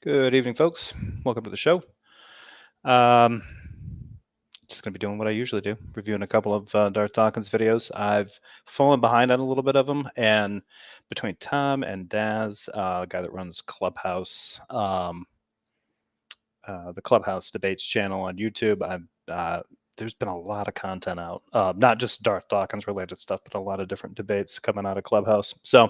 Good evening, folks. Welcome to the show. Um, just going to be doing what I usually do, reviewing a couple of Darth Dawkins videos. I've fallen behind on a little bit of them, and between Tom and Daz, a guy that runs Clubhouse, the Clubhouse Debates channel on YouTube, there's been a lot of content out, not just Darth Dawkins related stuff, but a lot of different debates coming out of Clubhouse. So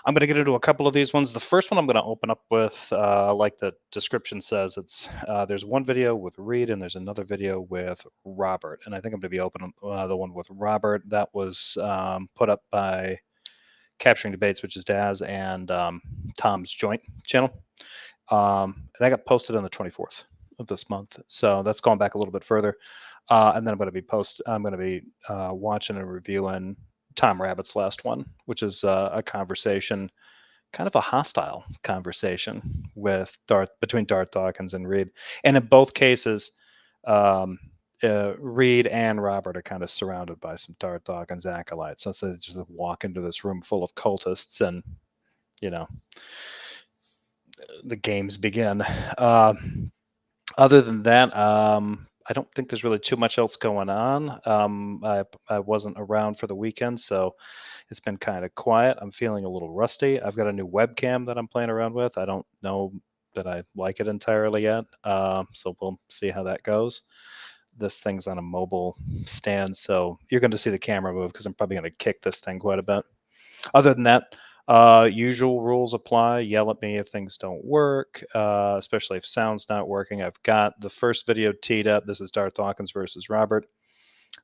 I'm going to get into a couple of these ones. The first one I'm going to open up with, like the description says, it's there's one video with Reid and there's another video with Robert. And I think I'm going to be opening the one with Robert. That was put up by Capturing Debates, which is Daz and Tom's joint channel. And that got posted on the 24th of this month. So that's going back a little bit further. And then I'm going to be watching and reviewing Tom Rabbitt's last one, which is a conversation, kind of a hostile conversation between Darth Dawkins and Reid. And in both cases, Reid and Robert are kind of surrounded by some Darth Dawkins acolytes. So they just walk into this room full of cultists and, you know, the games begin. Other than that, I don't think there's really too much else going on. I wasn't around for the weekend, so it's been kind of quiet. I'm feeling a little rusty. I've got a new webcam that I'm playing around with. I don't know that I like it entirely yet, so we'll see how that goes. This thing's on a mobile stand, so you're going to see the camera move because I'm probably going to kick this thing quite a bit. Other than that, usual rules apply. Yell at me if things don't work, especially if sound's not working. I've got the first video teed up. This is Darth Dawkins versus Robert.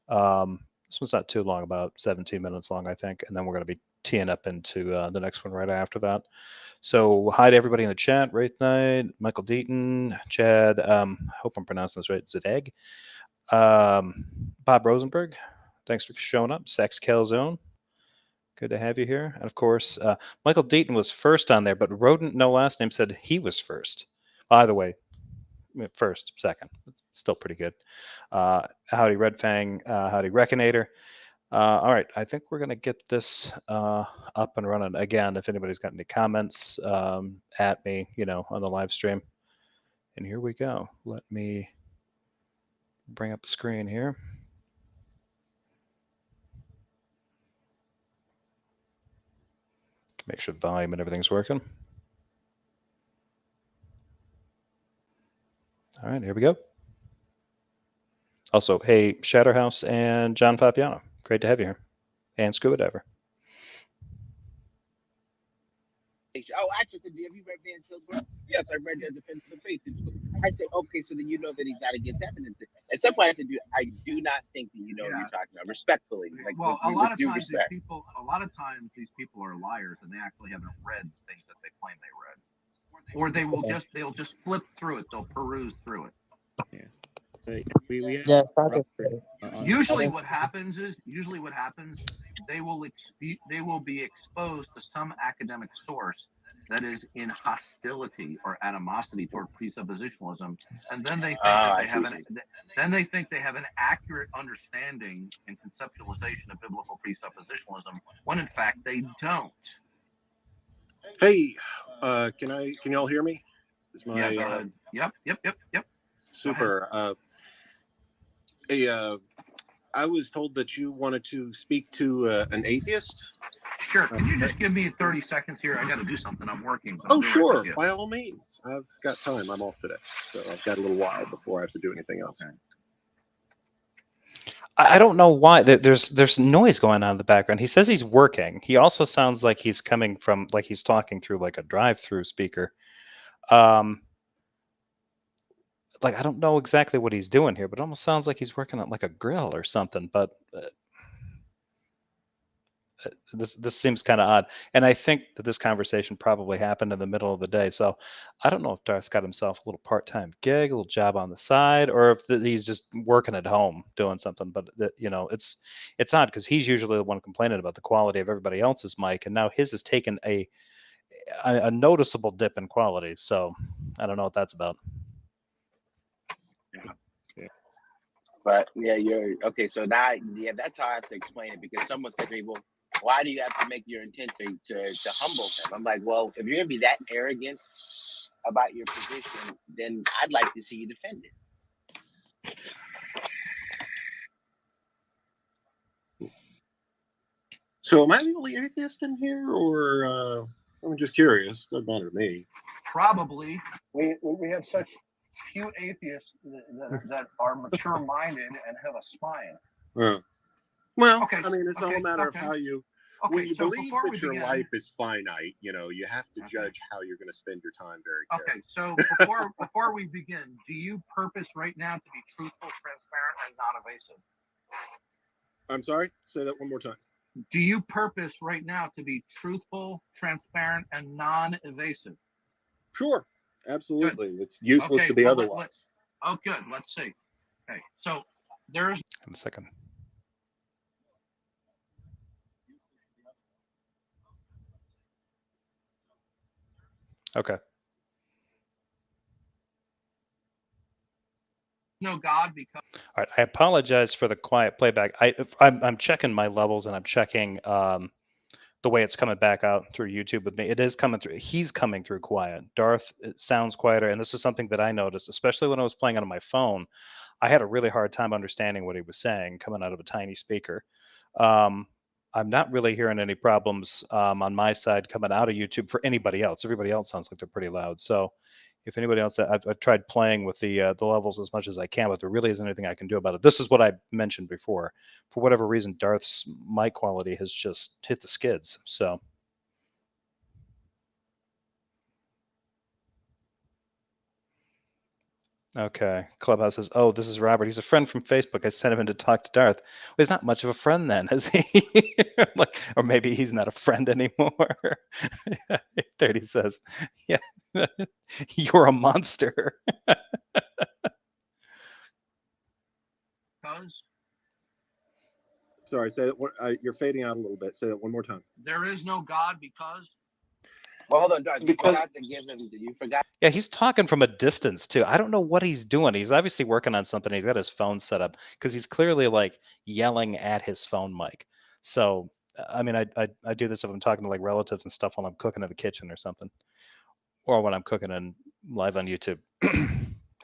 This one's not too long, about 17 minutes long, I think. And then we're going to be teeing up into the next one right after that. So hi to everybody in the chat. Wraith Knight, Michael Deaton, Chad, I hope I'm pronouncing this right, Zedeg. Bob Rosenberg, thanks for showing up. Sex Calzone. Good to have you here. And of course, Michael Deaton was first on there, but Rodent No Last Name said he was first. Either way, first, second. It's still pretty good. Howdy Red Fang, howdy Reconator. All right, I think we're going to get this up and running. Again, if anybody's got any comments at me, on the live stream. And here we go. Let me bring up the screen here. Make sure the volume and everything's working. All right, here we go. Also, hey, Shatterhouse and John Papiano. Great to have you here. And Scuba Diver. Oh, actually, have you read Van Tilburg? Yes, I read Defense of the Faith. I said, okay, so then you know that he's out against evidence. At some point, I said, I do not think that you know what you're talking about. Respectfully, well, a lot of times these people are liars, and they actually haven't read things that they claim they read, or they'll just flip through it. They'll peruse through it. Usually, what happens is they will be exposed to some academic source that is in hostility or animosity toward presuppositionalism, and then they think they have an accurate understanding and conceptualization of biblical presuppositionalism, when in fact they don't. Hey, can you all hear me? Is my Yep. Super. Hey, I was told that you wanted to speak to an atheist. Sure. Can you just give me 30 seconds here? I got to do something. I'm working. Oh, sure. By all means. I've got time. I'm off today, so I've got a little while before I have to do anything else. Okay. I don't know why. There's noise going on in the background. He says he's working. He also sounds like he's coming from, like he's talking through like a drive-through speaker. Like, I don't know exactly what he's doing here, but it almost sounds like he's working on like a grill or something. But this seems kind of odd. And I think that this conversation probably happened in the middle of the day. So I don't know if Darth's got himself a little part-time gig, a little job on the side, or if he's just working at home doing something. But it's odd because he's usually the one complaining about the quality of everybody else's mic, and now his has taken a noticeable dip in quality. So I don't know what that's about. Yeah. But yeah, you're okay. So now, that's how I have to explain it, because someone said to me, "Well, why do you have to make your intent to humble him? I'm like, well, if you're gonna be that arrogant about your position, then I'd like to see you defend it. So am I the only atheist in here, or I'm just curious? Doesn't matter to me. Probably. We have such few atheists that are mature-minded and have a spine. Well, Okay. I mean, it's all a matter of how you. When you believe that your life is finite, you have to judge how you're going to spend your time very carefully. Okay, so before we begin, do you purpose right now to be truthful, transparent, and non-evasive? I'm sorry? Say that one more time. Do you purpose right now to be truthful, transparent, and non-evasive? Sure, absolutely. Good. It's useless to be otherwise. Good. Let's see. Okay, so there's. In a second. Okay. No God because. All right. I apologize for the quiet playback. I'm checking my levels and I'm checking the way it's coming back out through YouTube with me. It is coming through. He's coming through quiet. Darth, it sounds quieter, and this is something that I noticed, especially when I was playing on my phone. I had a really hard time understanding what he was saying coming out of a tiny speaker. I'm not really hearing any problems on my side coming out of YouTube for anybody else. Everybody else sounds like they're pretty loud. So if anybody else, I've tried playing with the levels as much as I can, but there really isn't anything I can do about it. This is what I mentioned before. For whatever reason, Darth's mic quality has just hit the skids. So. Okay. Clubhouse says, "Oh, this is Robert. He's a friend from Facebook. I sent him in to talk to Darth." Well, he's not much of a friend then, is he? Like, or maybe he's not a friend anymore. 30 says, "Yeah, you're a monster." Sorry, say that. You're fading out a little bit. Say that one more time. There is no God because. Well, hold on, Darth. You forgot to give him. You forgot. Yeah, he's talking from a distance too. I don't know what he's doing. He's obviously working on something. He's got his phone set up because he's clearly like yelling at his phone mic. So, I mean, I do this if I'm talking to like relatives and stuff while I'm cooking in the kitchen or something, or when I'm cooking and live on YouTube.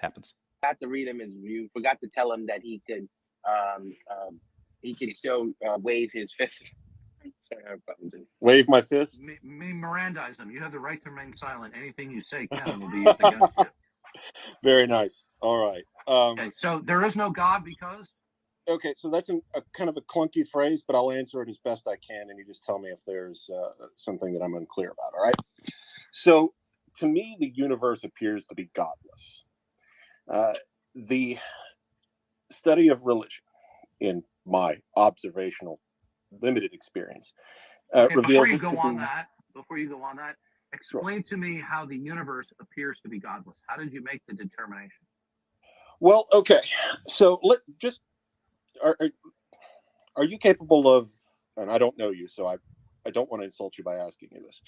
Happens. Forgot to read him you forgot to tell him that he could show wave his fist. Wave my fist. Me Mirandize him. You have the right to remain silent. Anything you say can will be used against you. Very nice. All right. Okay, so there is no God because. Okay, so that's a kind of a clunky phrase, but I'll answer it as best I can, and you just tell me if there's something that I'm unclear about. All right. So, to me, the universe appears to be godless. The study of religion, in my observational limited experience, reveals. Before you go on that, explain to me how the universe appears to be godless. How did you make the determination? Well, okay. So are you capable of? And I don't know you, so I don't want to insult you by asking you this,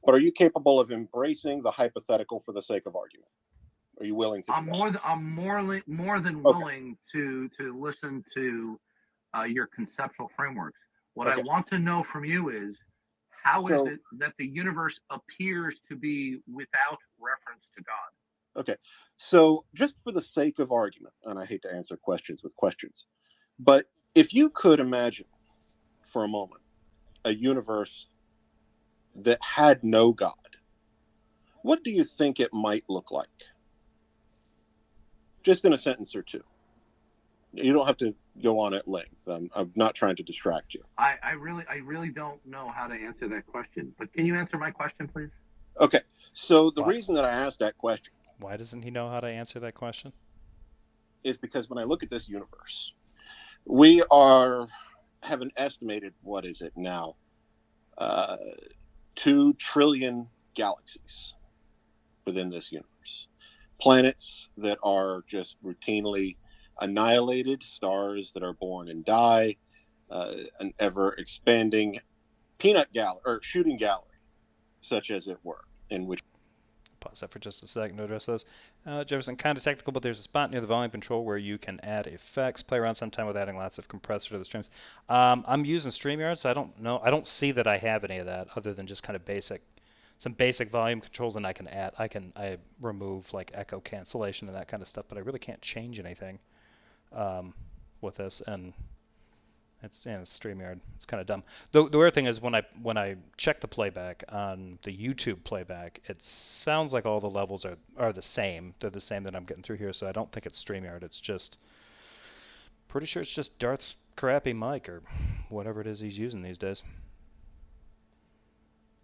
but are you capable of embracing the hypothetical for the sake of argument? Are you willing to? I'm more than willing to listen to your conceptual frameworks. What I want to know from you is how is it that the universe appears to be without reference to God? Okay, so just for the sake of argument, and I hate to answer questions with questions, but if you could imagine for a moment a universe that had no God, what do you think it might look like? Just in a sentence or two. You don't have to go on at length. I'm not trying to distract you. I really don't know how to answer that question, but can you answer my question, please? Okay. So the reason that I asked that question. Why doesn't he know how to answer that question? Is because when I look at this universe, we have an estimated, what is it now? 2 trillion galaxies within this universe. Planets that are just routinely annihilated, stars that are born and die, an ever-expanding peanut gallery, or shooting gallery, such as it were, in which pause that for just a second to address those. Jefferson, kind of technical, but there's a spot near the volume control where you can add effects. Play around sometime with adding lots of compressor to the streams. I'm using StreamYard, so I don't know. I don't see that I have any of that other than just kind of some basic volume controls, and I remove like echo cancellation and that kind of stuff, but I really can't change anything with this, and it's StreamYard. It's kind of dumb. The weird thing is when I check the playback on the YouTube playback, it sounds like all the levels are the same. They're the same that I'm getting through here, so I don't think it's StreamYard. It's just pretty sure it's just Darth's crappy mic or whatever it is he's using these days.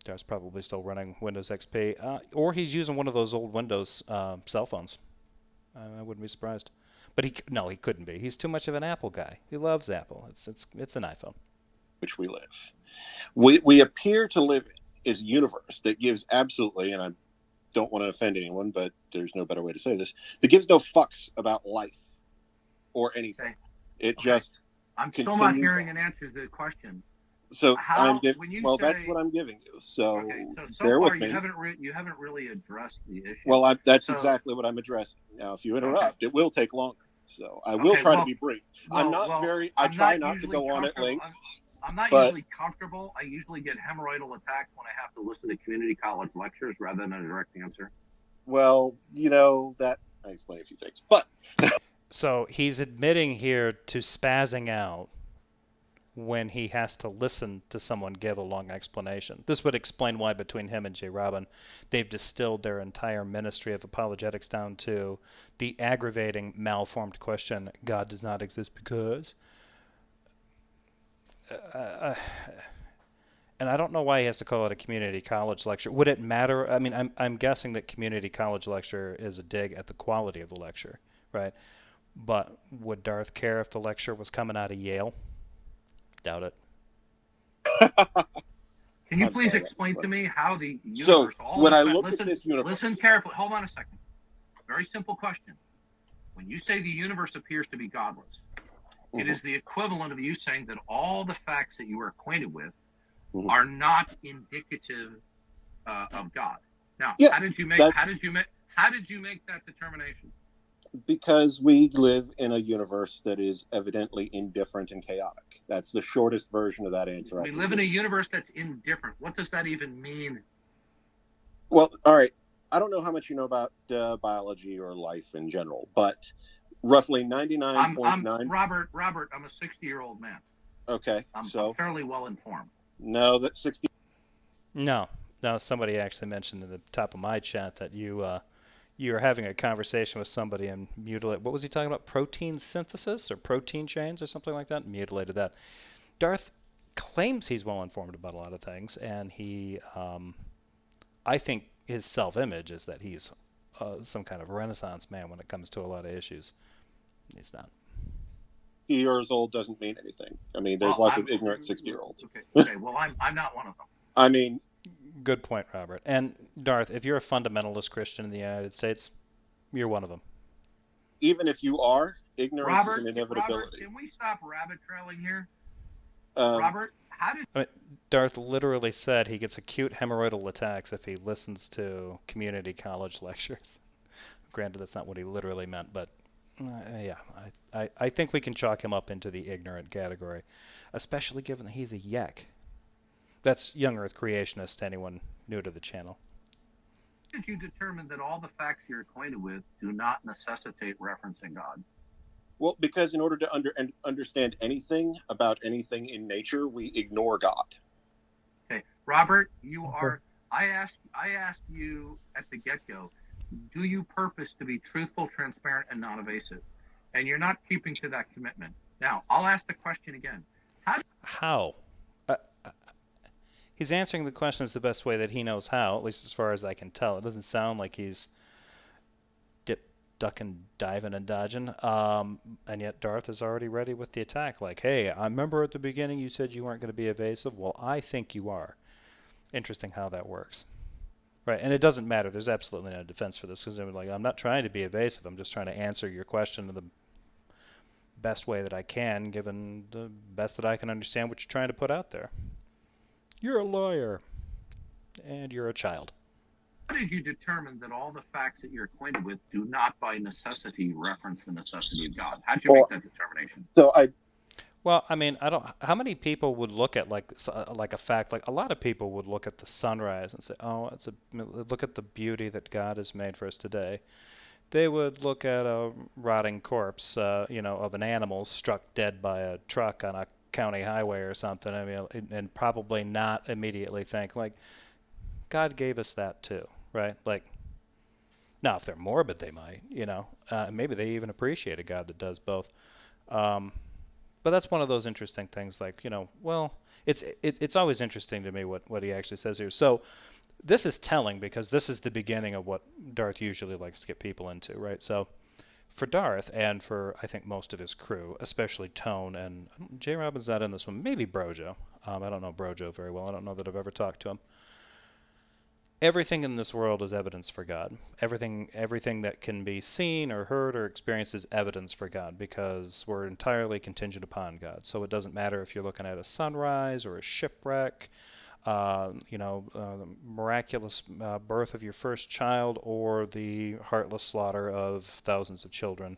Darth's probably still running Windows XP, or he's using one of those old Windows cell phones. I wouldn't be surprised. But he couldn't be. He's too much of an Apple guy. He loves Apple. It's an iPhone. Which we live. We appear to live is a universe that gives absolutely, and I don't want to offend anyone, but there's no better way to say this, that gives no fucks about life or anything. It just I'm still not hearing an answer to the question. So that's what I'm giving you. So, so bear far with me. you haven't really addressed the issue. Well, that's exactly what I'm addressing. Now, if you interrupt, it will take longer. So I will try to be brief. I try not to go on at length. I'm not usually comfortable. I usually get hemorrhoidal attacks when I have to listen to community college lectures rather than a direct answer. Well, that I explain a few things, but so he's admitting here to spazzing out when he has to listen to someone give a long explanation. This would explain why between him and J. Robin, they've distilled their entire ministry of apologetics down to the aggravating, malformed question, God does not exist because... and I don't know why he has to call it a community college lecture. Would it matter? I mean, I'm guessing that community college lecture is a dig at the quality of the lecture, right? But would Darth care if the lecture was coming out of Yale? Doubt it. Can you please explain to me how the universe... So, when I look at this universe... Listen carefully. Hold on a second. Very simple question. When you say the universe appears to be godless, it is the equivalent of you saying that all the facts that you are acquainted with are not indicative of God. Now, yes, how did you make that determination? Because we live in a universe that is evidently indifferent and chaotic. That's the shortest version of that answer. We live in a universe that's indifferent. What does that even mean? Well, all right. I don't know how much you know about biology or life in general, but roughly 99.9. Robert, I'm a 60-year-old man. Okay, I'm fairly well informed. No, that's 60. No, somebody actually mentioned in the top of my chat that you were having a conversation with somebody and mutilated. What was he talking about? Protein synthesis or protein chains or something like that? Mutilated that. Darth claims he's well informed about a lot of things, and he, I think his self-image is that he's some kind of Renaissance man when it comes to a lot of issues. He's not. 60 years old doesn't mean anything. I mean, there's lots of ignorant 60-year-olds. Okay. Well, I'm not one of them. I mean, good point, Robert. And Darth, if you're a fundamentalist Christian in the United States, you're one of them. Even if you are, ignorance is an inevitability. Robert, can we stop rabbit trailing here? Robert, how did... Darth literally said he gets acute hemorrhoidal attacks if he listens to community college lectures. Granted, that's not what he literally meant, but yeah, I think we can chalk him up into the ignorant category, especially given that he's a yak. That's Young Earth Creationist to anyone new to the channel. How did you determine that all the facts you're acquainted with do not necessitate referencing God? Well, because in order to understand anything about anything in nature, we ignore God. Okay, Robert, I asked you at the get-go, do you purpose to be truthful, transparent, and non-evasive? And you're not keeping to that commitment. Now, I'll ask the question again. How? He's answering the questions the best way that he knows how, at least as far as I can tell. It doesn't sound like he's ducking, diving, and dodging. And yet Darth is already ready with the attack. Like, hey, I remember at the beginning you said you weren't going to be evasive. Well, I think you are. Interesting how that works. Right, and it doesn't matter. There's absolutely no defense for this because I'm not trying to be evasive. I'm just trying to answer your question in the best way that I can, given the best that I can understand what you're trying to put out there. You're a lawyer, and you're a child. How did you determine that all the facts that you're acquainted with do not by necessity reference the necessity of God? How did you make that determination? So Well, I mean, I don't. How many people would look at like a fact? Like a lot of people would look at the sunrise and say, "Oh, look at the beauty that God has made for us today." They would look at a rotting corpse, of an animal struck dead by a truck on a county highway or something. I mean, and probably not immediately think like, God gave us that too, right? Like, now if they're morbid, they might, maybe they even appreciate a God that does both. Um, but that's one of those interesting things. Like, well, it's always interesting to me what he actually says here. So this is telling because this is the beginning of what Darth usually likes to get people into, right? So for Darth and for I think most of his crew, especially Tone and J. Robin's not in this one, maybe Brojo. I don't know Brojo very well. I don't know that I've ever talked to him. Everything in this world is evidence for God. Everything that can be seen or heard or experienced is evidence for God because we're entirely contingent upon God. So it doesn't matter if you're looking at a sunrise or a shipwreck, the miraculous birth of your first child or the heartless slaughter of thousands of children,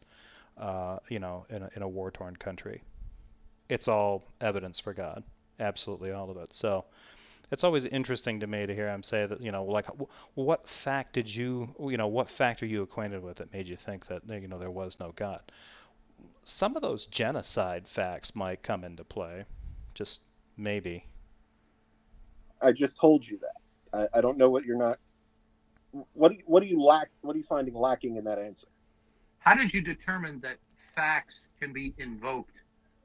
in a war-torn country. It's all evidence for God. Absolutely all of it. So it's always interesting to me to hear him say that, like, what fact are you acquainted with that made you think that, there was no God? Some of those genocide facts might come into play, just maybe. I just told you that. I don't know what you're not. What do you lack? What are you finding lacking in that answer? How did you determine that facts can be invoked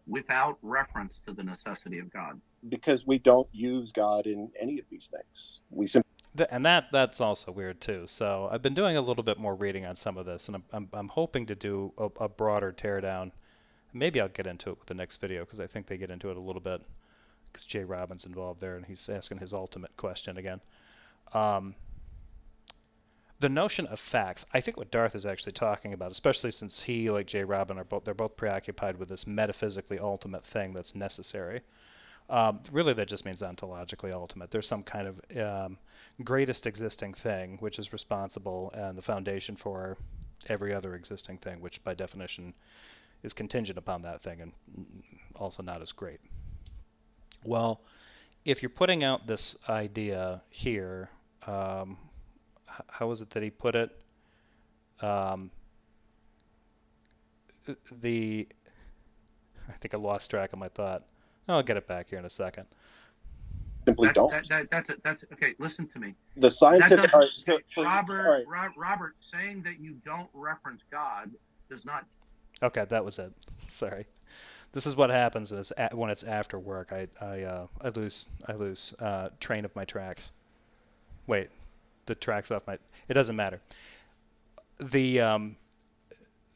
without reference to the necessity of God? Because we don't use God in any of these things. We simply. And that's also weird too. So I've been doing a little bit more reading on some of this, and I'm hoping to do a broader teardown. Maybe I'll get into it with the next video because I think they get into it a little bit because Jay Robin's involved there and he's asking his ultimate question again. The notion of facts, I think what Darth is actually talking about, especially since he, like Jay Robin, they're both preoccupied with this metaphysically ultimate thing that's necessary. Really, that just means ontologically ultimate. There's some kind of greatest existing thing which is responsible and the foundation for every other existing thing, which by definition is contingent upon that thing and also not as great. Well, if you're putting out this idea here, how is it that he put it? I think I lost track of my thought. I'll get it back here in a second. Simply don't. That's okay. Listen to me. The scientific. Robert, saying that you don't reference God does not. Okay, that was it. Sorry. This is what happens when it's after work. I lose train of my tracks. Wait, the tracks off my. It doesn't matter.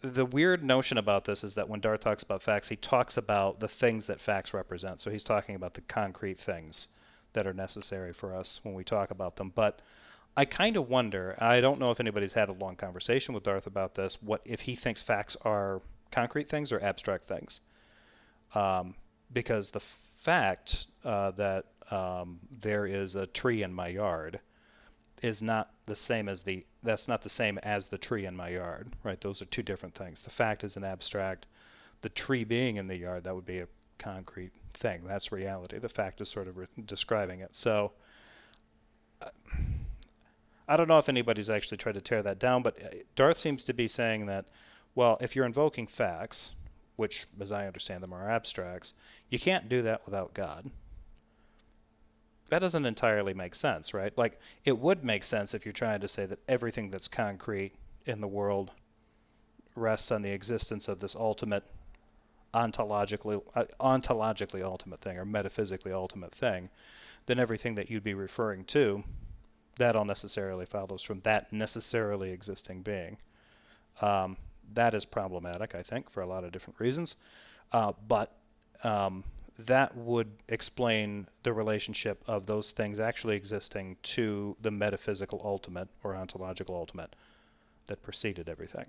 The weird notion about this is that when Darth talks about facts, he talks about the things that facts represent. So he's talking about the concrete things that are necessary for us when we talk about them. But I kind of wonder, I don't know if anybody's had a long conversation with Darth about this, what if he thinks facts are concrete things or abstract things. Because the fact that there is a tree in my yard is not the same as that's not the same as the tree in my yard, right? Those are two different things. The fact is an abstract. The tree being in the yard, that would be a concrete thing. That's reality. The fact is sort of describing it. So I don't know if anybody's actually tried to tear that down, but Darth seems to be saying that, well, if you're invoking facts, which, as I understand them, are abstracts, you can't do that without God. That doesn't entirely make sense, right? Like, it would make sense if you're trying to say that everything that's concrete in the world rests on the existence of this ultimate, ontologically ultimate thing, or metaphysically ultimate thing. Then everything that you'd be referring to, that all necessarily follows from that necessarily existing being. That is problematic, I think, for a lot of different reasons. But that would explain the relationship of those things actually existing to the metaphysical ultimate or ontological ultimate that preceded everything.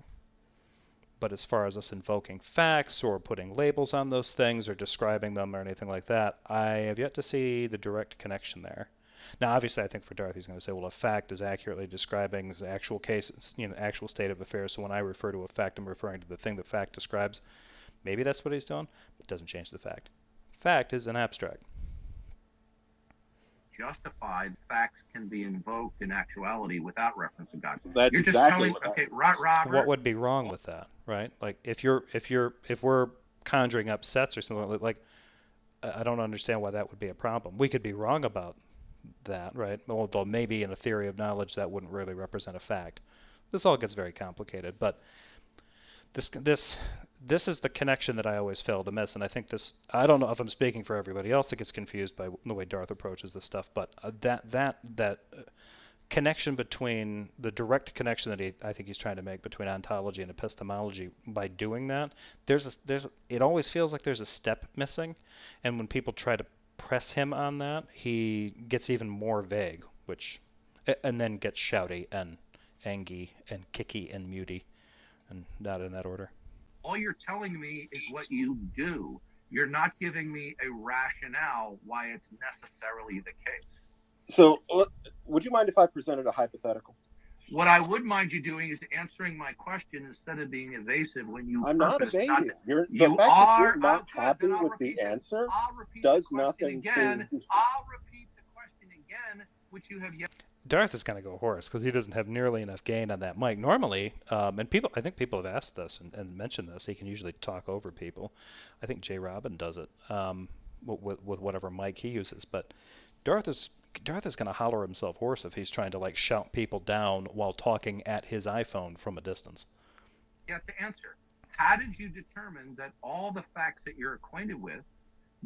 But as far as us invoking facts or putting labels on those things or describing them or anything like that, I have yet to see the direct connection there. Now, obviously, I think for Darth, he's going to say, well, a fact is accurately describing the actual case, actual state of affairs. So when I refer to a fact, I'm referring to the thing the fact describes. Maybe that's what he's doing, but it doesn't change the fact. Fact is an abstract. Justified facts can be invoked in actuality without reference to God. That's You're just exactly telling, what okay, Robert. What would be wrong with that, right? Like if we're conjuring up sets or something like, I don't understand why that would be a problem. We could be wrong about that, right? Although maybe in a theory of knowledge that wouldn't really represent a fact. This all gets very complicated, but this is the connection that I always fail to miss, and I think this. I don't know if I'm speaking for everybody else that gets confused by the way Darth approaches this stuff, but that connection between the direct connection that I think he's trying to make between ontology and epistemology by doing that, it always feels like there's a step missing, and when people try to press him on that, he gets even more vague, and then gets shouty and angy and kicky and muty, and not in that order. All you're telling me is what you do. You're not giving me a rationale why it's necessarily the case. So, would you mind if I presented a hypothetical? What I would mind you doing is answering my question instead of being evasive when you. I'm not evading. The fact that you're not happy with the answer does nothing again. I'll repeat the question again, which you have yet. Darth is going to go hoarse because he doesn't have nearly enough gain on that mic. Normally, and I think people have asked this and mentioned this, he can usually talk over people. I think J. Robin does it with whatever mic he uses. But Darth is going to holler himself hoarse if he's trying to like shout people down while talking at his iPhone from a distance. You have to answer. How did you determine that all the facts that you're acquainted with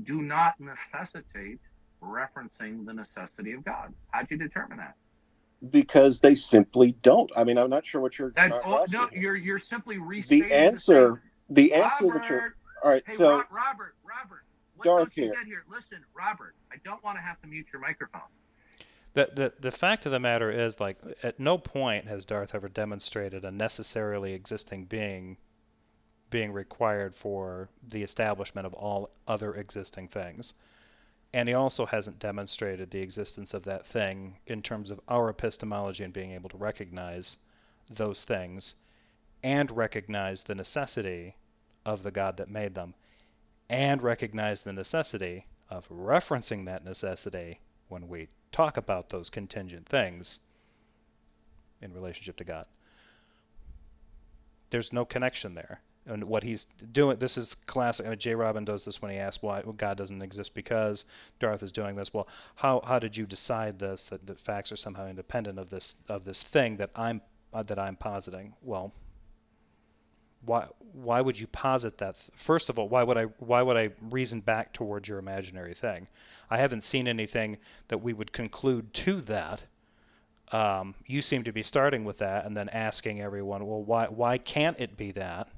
do not necessitate referencing the necessity of God? How'd you determine that? Because they simply don't. I mean, I'm not sure what you're. No, you're simply restating the answer that you're. All right, hey, so Robert, what Darth don't you get here? Listen, Robert, I don't want to have to mute your microphone. The fact of the matter is, like, at no point has Darth ever demonstrated a necessarily existing being required for the establishment of all other existing things. And he also hasn't demonstrated the existence of that thing in terms of our epistemology and being able to recognize those things and recognize the necessity of the God that made them and recognize the necessity of referencing that necessity when we talk about those contingent things in relationship to God. There's no connection there. And what he's doing, this is classic. I mean, J. Robin does this when he asks why God doesn't exist because Darth is doing this. Well, how did you decide this? That facts are somehow independent of this thing that I'm positing? Well, why would you posit that? First of all, why would I reason back towards your imaginary thing? I haven't seen anything that we would conclude to that. You seem to be starting with that and then asking everyone, well, why can't it be that?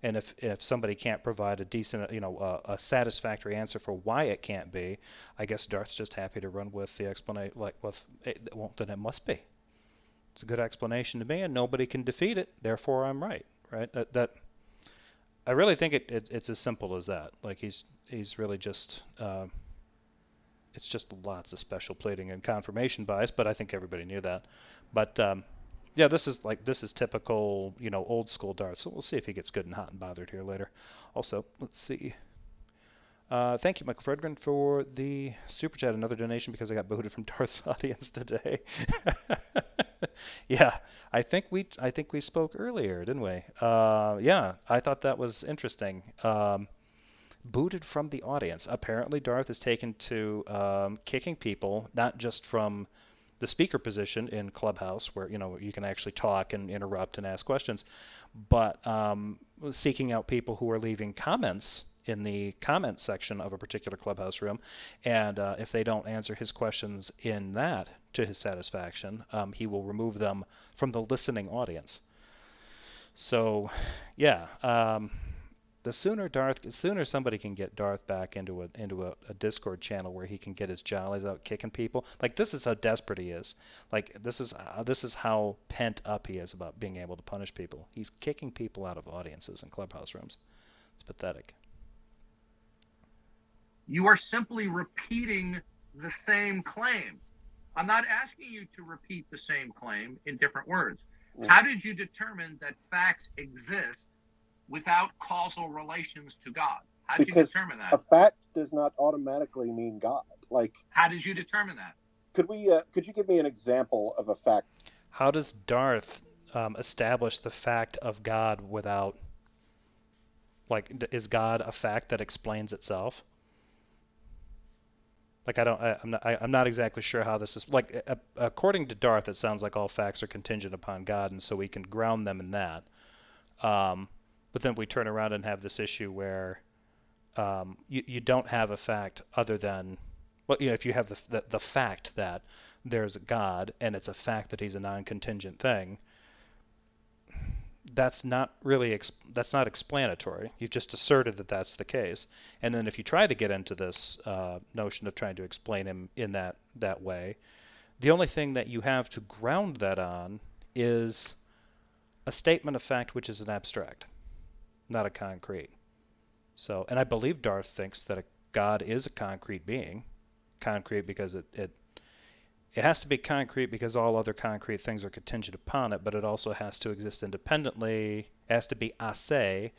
And if somebody can't provide a decent, a satisfactory answer for why it can't be, I guess Darth's just happy to run with the explanation. Well, then it must be. It's a good explanation to me, and nobody can defeat it. Therefore, I'm right. Right? That I really think it's as simple as that. Like he's really just. It's just lots of special pleading and confirmation bias, but I think everybody knew that. But yeah, this is typical, old school Darth. So we'll see if he gets good and hot and bothered here later. Also, let's see. Thank you, Michael Fredgren, for the super chat. Another donation because I got booted from Darth's audience today. Yeah, I think we spoke earlier, didn't we? Yeah, I thought that was interesting. Booted from the audience. Apparently, Darth is taken to kicking people, not just from the speaker position in Clubhouse, where you can actually talk and interrupt and ask questions, but seeking out people who are leaving comments in the comment section of a particular Clubhouse room, and if they don't answer his questions in that to his satisfaction, he will remove them from the listening audience. So, yeah. The sooner somebody can get Darth back into a Discord channel where he can get his jollies out kicking people. Like, this is how desperate he is. Like, this is how pent up he is about being able to punish people. He's kicking people out of audiences in Clubhouse rooms. It's pathetic. You are simply repeating the same claim. I'm not asking you to repeat the same claim in different words. How did you determine that facts exist without causal relations to God? How did you determine that? A fact does not automatically mean God. Like, how did you determine that? Could you give me an example of a fact? How does Darth establish the fact of God without, like, is God a fact that explains itself? Like, I'm not exactly sure how this is. Like, according to Darth, it sounds like all facts are contingent upon God, and so we can ground them in that. But then we turn around and have this issue where you don't have a fact other than, well, if you have the fact that there's a God and it's a fact that he's a non-contingent thing, that's not explanatory. You've just asserted that that's the case. And then if you try to get into this notion of trying to explain him in that way, the only thing that you have to ground that on is a statement of fact which is an abstract, not a concrete. So, and I believe Darth thinks that a God is a concrete being. Concrete because it has to be concrete because all other concrete things are contingent upon it, but it also has to exist independently. It has to be a se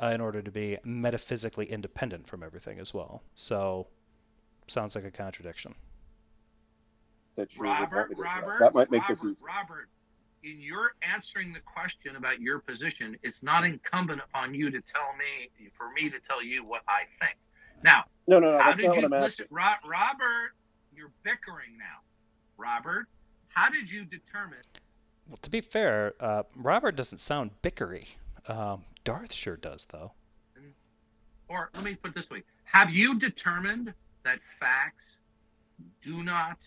in order to be metaphysically independent from everything as well. So, sounds like a contradiction. Robert, that might make this easy. Robert, in your answering the question about your position, it's not incumbent upon you to tell me, for me to tell you what I think. Now, no, that's not what I'm asking. Robert, you're bickering now. Robert, how did you determine? Well, to be fair, Robert doesn't sound bickery. Darth sure does, though. Or let me put it this way. Have you determined that facts do not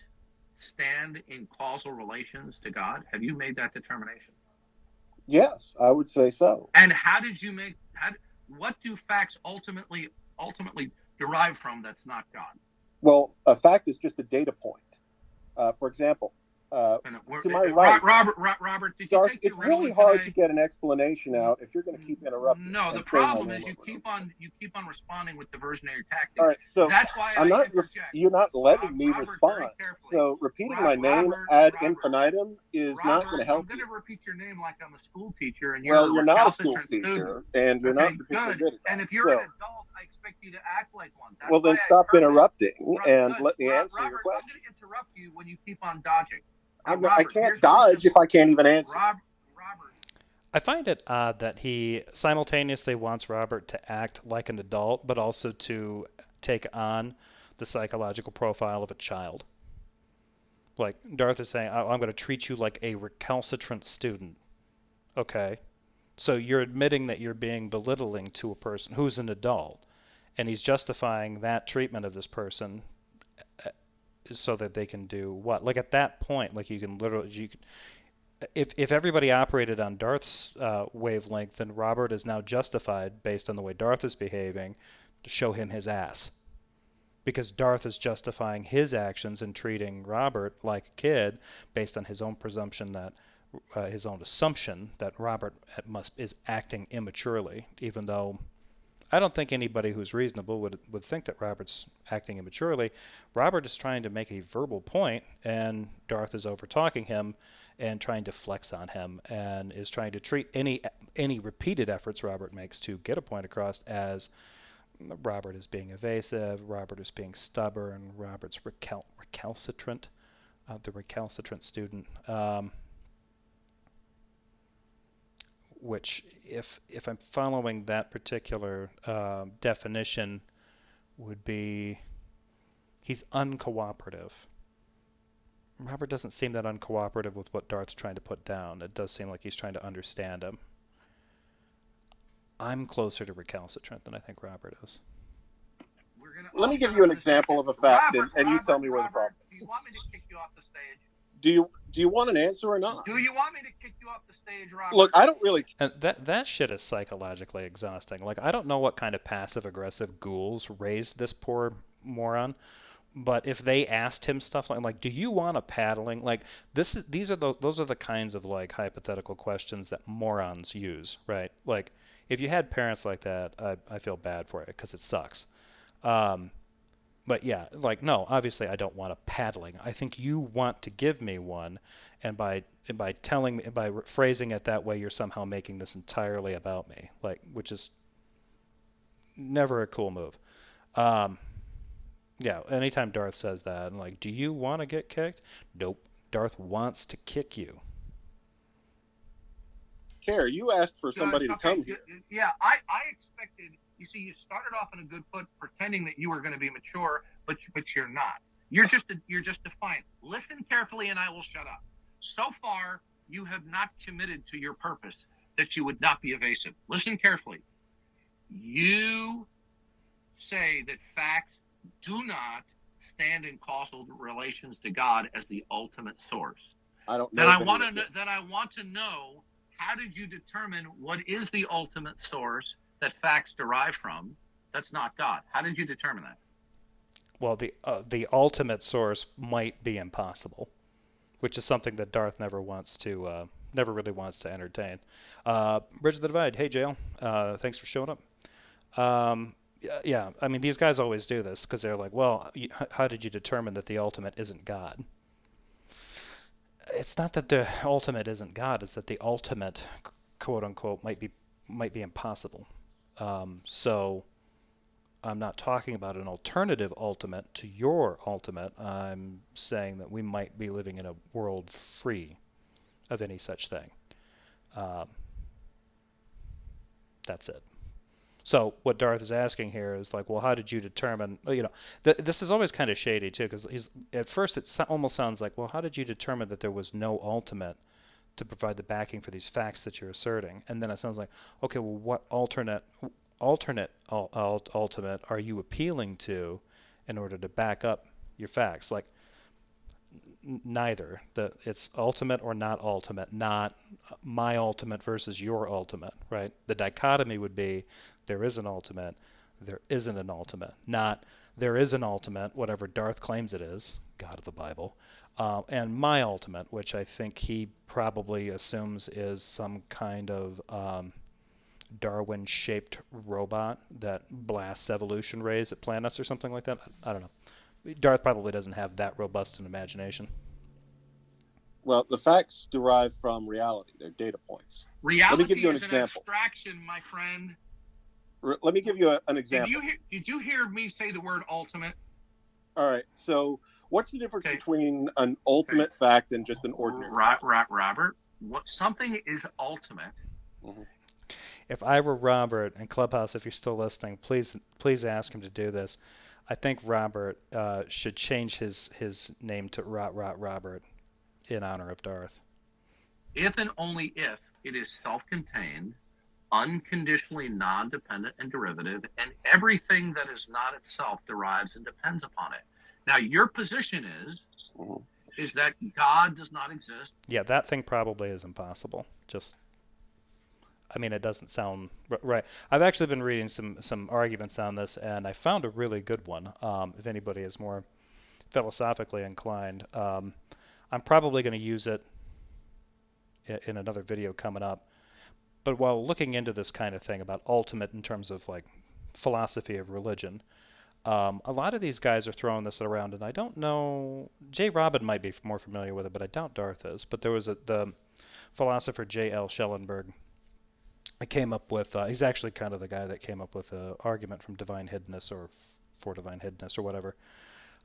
stand in causal relations to God? Have you made that determination? Yes, I would say so. And how did you make? What do facts ultimately derive from that's not God? Well, a fact is just a data point. For example, to my right, Robert, did Darth, you take it's really hard to get an explanation out if you're going to keep interrupting. No, the problem is you keep on responding with diversionary tactics. All right, so that's why you're not letting me respond. So repeating my name ad infinitum is not going to help. I'm going to repeat your name like I'm a school teacher, and you're not a school teacher, and you're not particularly good at that. And if you're an adult, I expect you to act like one. Well, then stop interrupting and let me answer your question. I'm going to interrupt you when you keep on dodging. I can't dodge if I can't even answer. Robert. I find it odd that he simultaneously wants Robert to act like an adult, but also to take on the psychological profile of a child. Like, Darth is saying, I'm going to treat you like a recalcitrant student. Okay. So you're admitting that you're being belittling to a person who's an adult, and he's justifying that treatment of this person so that they can do what? Like, at that point, like, if everybody operated on Darth's wavelength, then Robert is now justified, based on the way Darth is behaving, to show him his ass. Because Darth is justifying his actions and treating Robert like a kid based on his own presumption that, his own assumption that Robert is acting immaturely, even though I don't think anybody who's reasonable would think that Robert's acting immaturely. Robert is trying to make a verbal point, and Darth is over-talking him and trying to flex on him, and is trying to treat any repeated efforts Robert makes to get a point across as Robert is being evasive, Robert is being stubborn, Robert's recalcitrant, the recalcitrant student. Which, if I'm following that particular definition, would be he's uncooperative. Robert doesn't seem that uncooperative with what Darth's trying to put down. It does seem like he's trying to understand him. I'm closer to recalcitrant than I think Robert is. Let me give you an example of a fact, and you tell me where the problem is. Do you want me to kick you off the stage? Do you want an answer or not? Do you want me to kick you off the stage, Robert? Look, I don't really. And that shit is psychologically exhausting. Like, I don't know what kind of passive-aggressive ghouls raised this poor moron, but if they asked him stuff like, do you want a paddling? Like, those are the kinds of, like, hypothetical questions that morons use, right? Like, if you had parents like that, I feel bad for it because it sucks. But yeah, like no, obviously I don't want a paddling. I think you want to give me one, and by telling me by phrasing it that way, you're somehow making this entirely about me, like which is never a cool move. Um, yeah, anytime Darth says that, I'm like, do you want to get kicked? Nope. Darth wants to kick you. Care, you asked for somebody to come here. Yeah, I expected. You see, you started off on a good foot, pretending that you were going to be mature, but you're not. You're just defiant. Listen carefully, and I will shut up. So far, you have not committed to your purpose that you would not be evasive. Listen carefully. You say that facts do not stand in causal relations to God as the ultimate source. I don't know. Then I want to know, how did you determine what is the ultimate source that facts derive from? That's not God. How did you determine that? Well, the ultimate source might be impossible, which is something that Darth never really wants to entertain. Bridge of the Divide. Hey, Jail. Thanks for showing up. Yeah, I mean, these guys always do this because they're like, well, how did you determine that the ultimate isn't God? It's not that the ultimate isn't God; it's that the ultimate, quote unquote, might be impossible. So I'm not talking about an alternative ultimate to your ultimate. I'm saying that we might be living in a world free of any such thing. Um, that's it. So what Darth is asking here is like, well, how did you determine? This is always kind of shady too, because at first it almost sounds like, well, how did you determine that there was no ultimate to provide the backing for these facts that you're asserting? And then it sounds like, okay, well, what alternate ultimate are you appealing to in order to back up your facts? Like neither. It's ultimate or not ultimate, not my ultimate versus your ultimate, right? The dichotomy would be there is an ultimate, there isn't an ultimate, not there is an ultimate, whatever Darth claims it is, God of the Bible, and my ultimate, which I think he probably assumes is some kind of Darwin-shaped robot that blasts evolution rays at planets or something like that. I don't know. Darth probably doesn't have that robust an imagination. Well, the facts derive from reality. They're data points. Reality is an abstraction, my friend. Let me give you an example. Did you hear me say the word ultimate? All right. So what's the difference between an ultimate fact and just an ordinary fact? Robert, something is ultimate. Mm-hmm. If I were Robert in Clubhouse, if you're still listening, please ask him to do this. I think Robert should change his name to Robert in honor of Darth. If and only if it is self-contained, unconditionally non-dependent and derivative, and everything that is not itself derives and depends upon it. Now, your position is that God does not exist. Yeah, that thing probably is impossible. I mean, it doesn't sound right. I've actually been reading some arguments on this, and I found a really good one. If anybody is more philosophically inclined, I'm probably going to use it in another video coming up. But while looking into this kind of thing about ultimate in terms of like philosophy of religion, a lot of these guys are throwing this around, and I don't know. J. Robin might be more familiar with it, but I doubt Darth is. But there was the philosopher J.L. Schellenberg. I came up with. He's actually kind of the guy that came up with the argument from divine hiddenness or for divine hiddenness or whatever.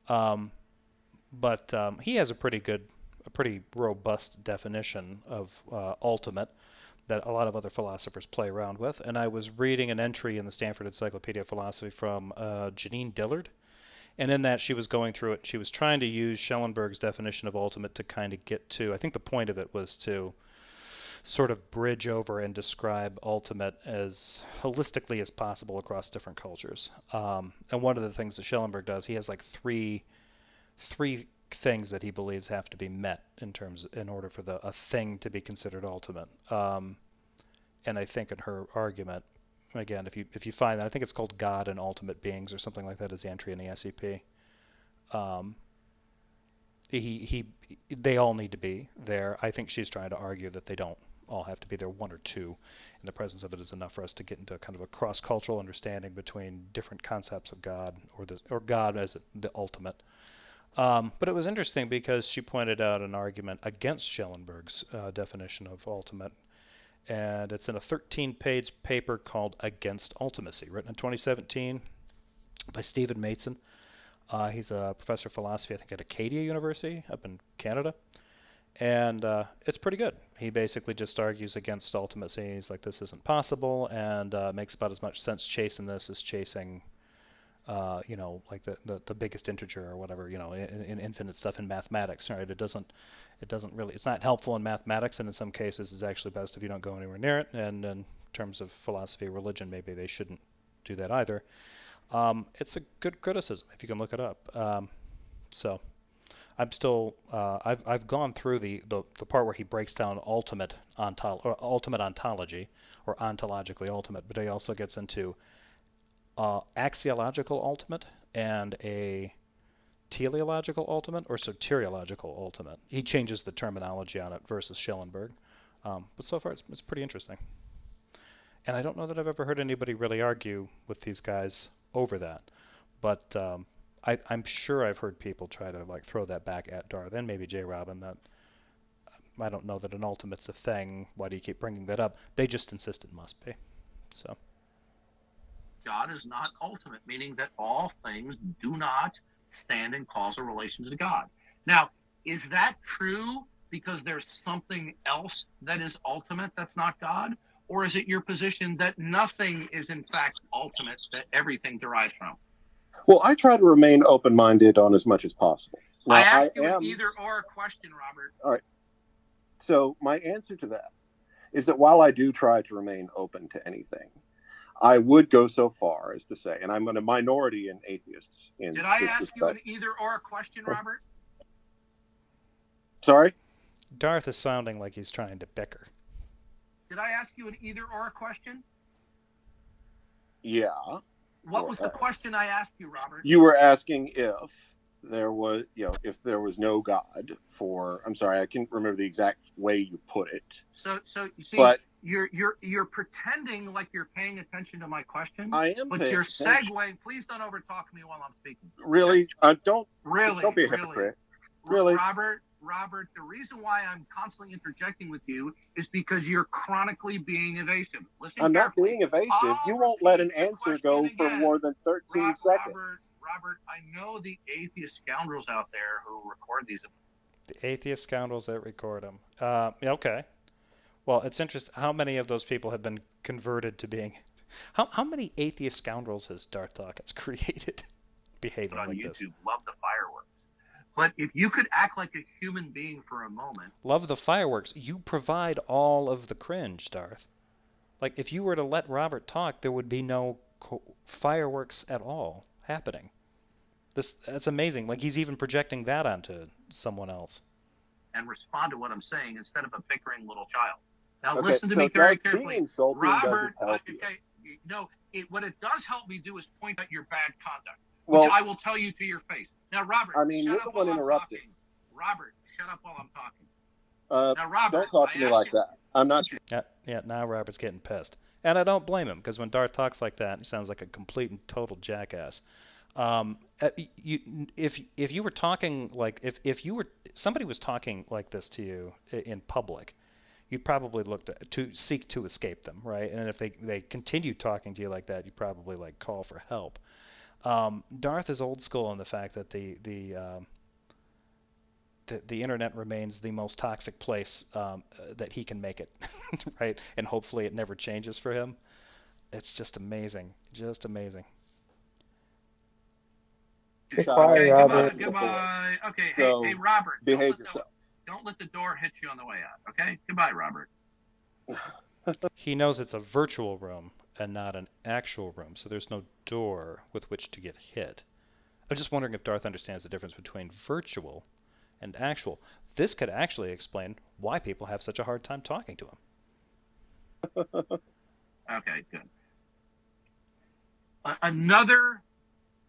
But he has a pretty robust definition of ultimate that a lot of other philosophers play around with. And I was reading an entry in the Stanford Encyclopedia of Philosophy from Janine Dillard. And in that, she was going through it. She was trying to use Schellenberg's definition of ultimate to kind of get to, I think the point of it was to sort of bridge over and describe ultimate as holistically as possible across different cultures. And one of the things that Schellenberg does, he has like three things that he believes have to be met in order for a thing to be considered ultimate. And I think in her argument, again, if you find that, I think it's called God and Ultimate Beings or something like that is the entry in the SEP. They all need to be there. I think she's trying to argue that they don't all have to be there. One or two, and the presence of it is enough for us to get into kind of a cross-cultural understanding between different concepts of God, or God as the ultimate. But it was interesting because she pointed out an argument against Schellenberg's definition of ultimate, and it's in a 13-page paper called Against Ultimacy, written in 2017 by Stephen Mason. He's a professor of philosophy, I think, at Acadia University up in Canada. And it's pretty good. He basically just argues against ultimacy. He's like, this isn't possible, and makes about as much sense chasing this as chasing, like the biggest integer or whatever, in infinite stuff in mathematics, right? It doesn't really, it's not helpful in mathematics, and in some cases it's actually best if you don't go anywhere near it. And in terms of philosophy or religion, maybe they shouldn't do that either. It's a good criticism if you can look it up. So I'm still I've gone through the part where he breaks down ultimate ontology, or ontologically ultimate, but he also gets into axiological ultimate and a teleological ultimate or soteriological ultimate. He changes the terminology on it versus Schellenberg, but so far it's pretty interesting. And I don't know that I've ever heard anybody really argue with these guys over that, but I'm sure I've heard people try to like throw that back at Darth and maybe J. Robin, that I don't know that an ultimate's a thing. Why do you keep bringing that up? They just insist it must be. So God is not ultimate, meaning that all things do not stand in causal relation to God. Now, is that true because there's something else that is ultimate that's not God? Or is it your position that nothing is in fact ultimate, that everything derives from? Well, I try to remain open-minded on as much as possible. Now, I asked you an either or question, Robert. All right. So my answer to that is that while I do try to remain open to anything, I would go so far as to say, and I'm in a minority in atheists. Did I ask you an either or question, Robert? Sorry? Darth is sounding like he's trying to bicker. Did I ask you an either or question? Yeah. What was the question I asked you, Robert? You were asking if there was, if there was no God for, I'm sorry, I can't remember the exact way you put it. So you see, but you're pretending like you're paying attention to my question. I am, but you're segueing. Please don't overtalk me while I'm speaking. Really? Don't be a really. hypocrite. Really, Robert, the reason why I'm constantly interjecting with you is because you're chronically being evasive. Listen I'm carefully. not being evasive. You won't let an answer go for more than 13 seconds. Robert, I know the atheist scoundrels out there who record these. The atheist scoundrels that record them. Okay. Well, it's interesting. How many of those people have been converted to being... How many atheist scoundrels has Darth Dawkins created behaving like this? On YouTube, love the fireworks. But if you could act like a human being for a moment... Love the fireworks. You provide all of the cringe, Darth. Like, if you were to let Robert talk, there would be no fireworks at all happening. That's amazing. Like, he's even projecting that onto someone else. And respond to what I'm saying instead of a bickering little child. Now, listen to me very carefully. Robert, what it does help me do is point out your bad conduct. Which I will tell you to your face. Now, Robert, you're the one interrupting. Robert, shut up while I'm talking. Now, Robert, don't talk to me like that. I'm not sure. Yeah, now Robert's getting pissed. And I don't blame him, because when Darth talks like that, he sounds like a complete and total jackass. If you were talking like, if somebody was talking like this to you in public, you'd probably look to seek to escape them, right? And if they continue talking to you like that, you probably like call for help. Darth is old school in the fact that the internet remains the most toxic place that he can make it, right? And hopefully it never changes for him. It's just amazing, just amazing. Goodbye, Robert. Goodbye. Okay, so, hey, Robert. Behave yourself. Don't let the door hit you on the way out, okay? Goodbye, Robert. He knows it's a virtual room and not an actual room, so there's no door with which to get hit. I'm just wondering if Darth understands the difference between virtual and actual. This could actually explain why people have such a hard time talking to him. Okay, good. Another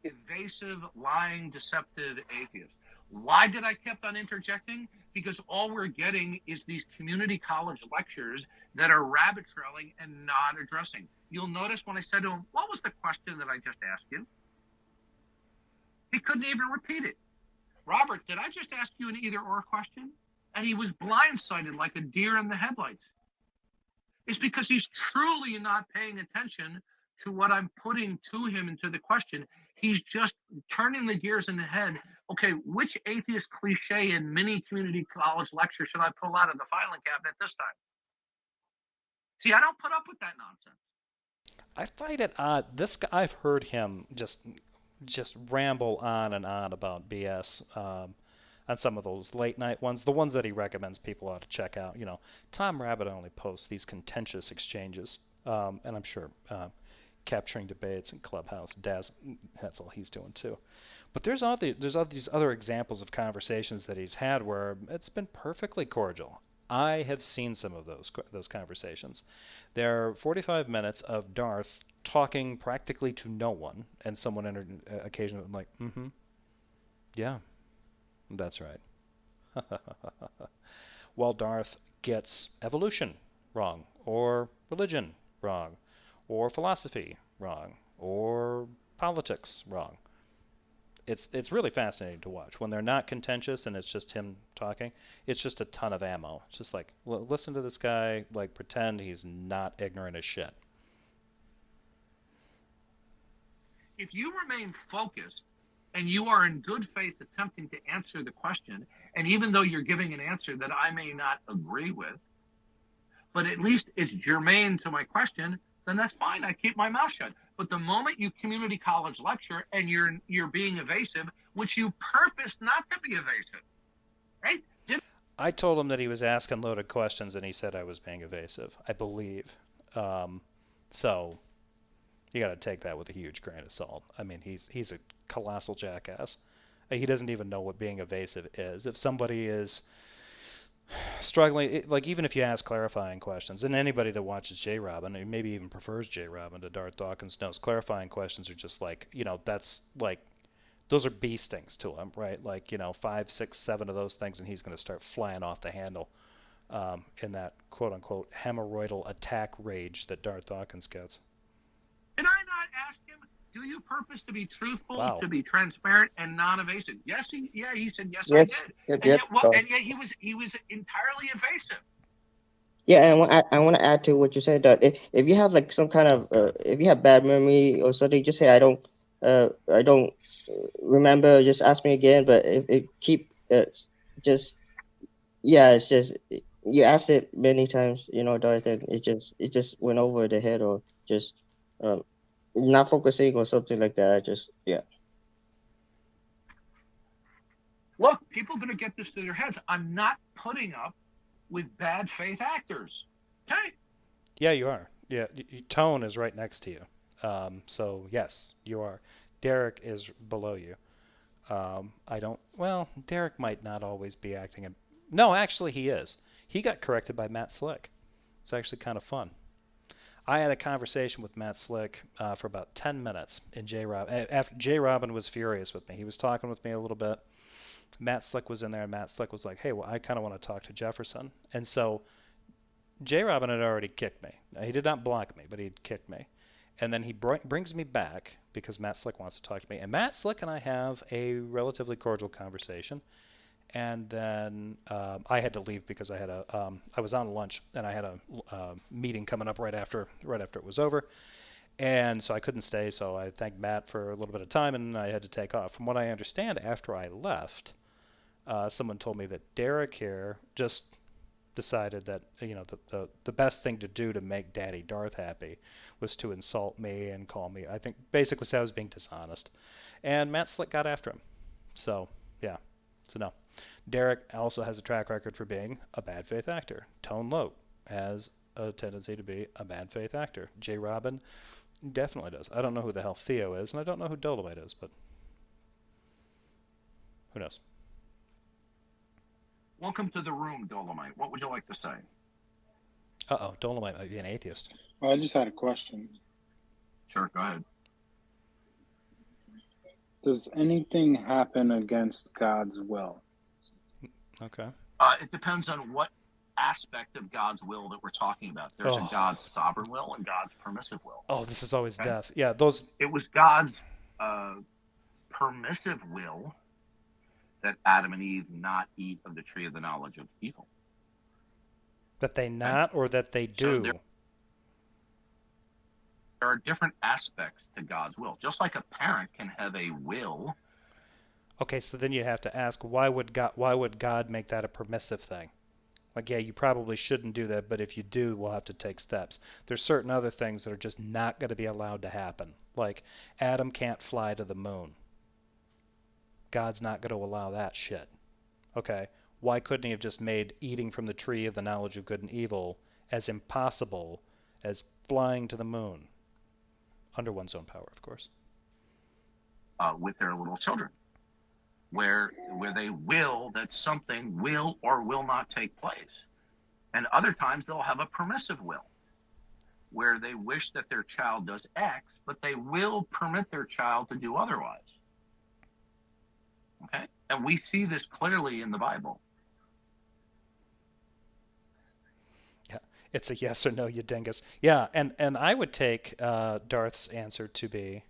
evasive, lying, deceptive atheist. Why did I kept on interjecting? Because all we're getting is these community college lectures that are rabbit trailing and not addressing. You'll notice when I said to him, what was the question that I just asked you? He couldn't even repeat it. Robert, did I just ask you an either or question? And he was blindsided like a deer in the headlights. It's because he's truly not paying attention to what I'm putting to him into the question. He's just turning the gears in the head. Okay, which atheist cliche in mini community college lecture should I pull out of the filing cabinet this time? See, I don't put up with that nonsense. I find it odd. This guy, I've heard him just ramble on and on about BS on some of those late night ones, the ones that he recommends people ought to check out. You know, Tom Rabbittt only posts these contentious exchanges, and I'm sure capturing debates in Clubhouse, Daz, that's all he's doing too. But there's all these other examples of conversations that he's had where it's been perfectly cordial. I have seen some of those conversations. They're 45 minutes of Darth talking practically to no one, and someone occasionally like, yeah, that's right. While Darth gets evolution wrong, or religion wrong, or philosophy wrong, or politics wrong. It's really fascinating to watch. When they're not contentious and it's just him talking, it's just a ton of ammo. It's just like, listen to this guy, like pretend he's not ignorant as shit. If you remain focused and you are in good faith attempting to answer the question, and even though you're giving an answer that I may not agree with, but at least it's germane to my question, then that's fine. I keep my mouth shut. But the moment you community college lecture and you're being evasive, which you purpose not to be evasive, right? I told him that he was asking loaded questions, and he said I was being evasive, I believe. So you got to take that with a huge grain of salt. I mean, he's a colossal jackass. He doesn't even know what being evasive is. If somebody is struggling, like even if you ask clarifying questions, and anybody that watches J. Robin, and maybe even prefers J. Robin to Darth Dawkins, knows clarifying questions are just like, that's like, those are bee stings to him, right? Like, 5, 6, 7 of those things, and he's going to start flying off the handle in that quote-unquote hemorrhoidal attack rage that Darth Dawkins gets. Did I not ask him, do you purpose to be truthful, to be transparent, and non-evasive? Yes, he said, yes, I did. And yet he was entirely evasive. Yeah, and I want to add to what you said, that if you have like some kind of if you have bad memory or something, just say I don't remember. Just ask me again. But if it keep just it's just you asked it many times, Darth, and it just went over the head, or just not focusing or something like that. Look, people are going to get this to their heads. I'm not putting up with bad faith actors. Okay. Yeah, you are. Yeah, Tone is right next to you. So yes, you are. Derek is below you. Derek might not always be acting. No, actually he is. He got corrected by Matt Slick. It's actually kind of fun. I had a conversation with Matt Slick for about 10 minutes in after J. Robin was furious with me. He was talking with me a little bit. Matt Slick was in there, and Matt Slick was like, hey, well, I kind of want to talk to Jefferson. And so J. Robin had already kicked me. He did not block me, but he'd kicked me. And then he brings me back because Matt Slick wants to talk to me. And Matt Slick and I have a relatively cordial conversation. And then I had to leave because I was on lunch and I had a meeting coming up right after it was over. And so I couldn't stay, so I thanked Matt for a little bit of time, and I had to take off. From what I understand, after I left, someone told me that Derek here just decided that the best thing to do to make Daddy Darth happy was to insult me and call me. I think basically say I was being dishonest, and Matt Slick got after him. So yeah, so no. Derek also has a track record for being a bad faith actor. Tone Loc has a tendency to be a bad faith actor. J. Robin definitely does. I don't know who the hell Theo is, and I don't know who Dolomite is, but who knows? Welcome to the room, Dolomite. What would you like to say? Uh-oh, Dolomite might be an atheist. Well, I just had a question. Sure, go ahead. Does anything happen against God's will? Okay. It depends on what aspect of God's will that we're talking about. There's a Oh. God's sovereign will and God's permissive will. Oh, this is always Okay. death. Yeah, those. It was God's permissive will that Adam and Eve not eat of the tree of the knowledge of evil. That they not, or that they do? So there are different aspects to God's will. Just like a parent can have a will. Okay, so then you have to ask, why would God make that a permissive thing? Like, yeah, you probably shouldn't do that, but if you do, we'll have to take steps. There's certain other things that are just not going to be allowed to happen. Like, Adam can't fly to the moon. God's not going to allow that shit. Okay, why couldn't he have just made eating from the tree of the knowledge of good and evil as impossible as flying to the moon? Under one's own power, of course. With their little children, where they will that something will or will not take place. And other times they'll have a permissive will, where they wish that their child does X, but they will permit their child to do otherwise. Okay? And we see this clearly in the Bible. Yeah, it's a yes or no, you dingus. Yeah, and I would take Darth's answer to be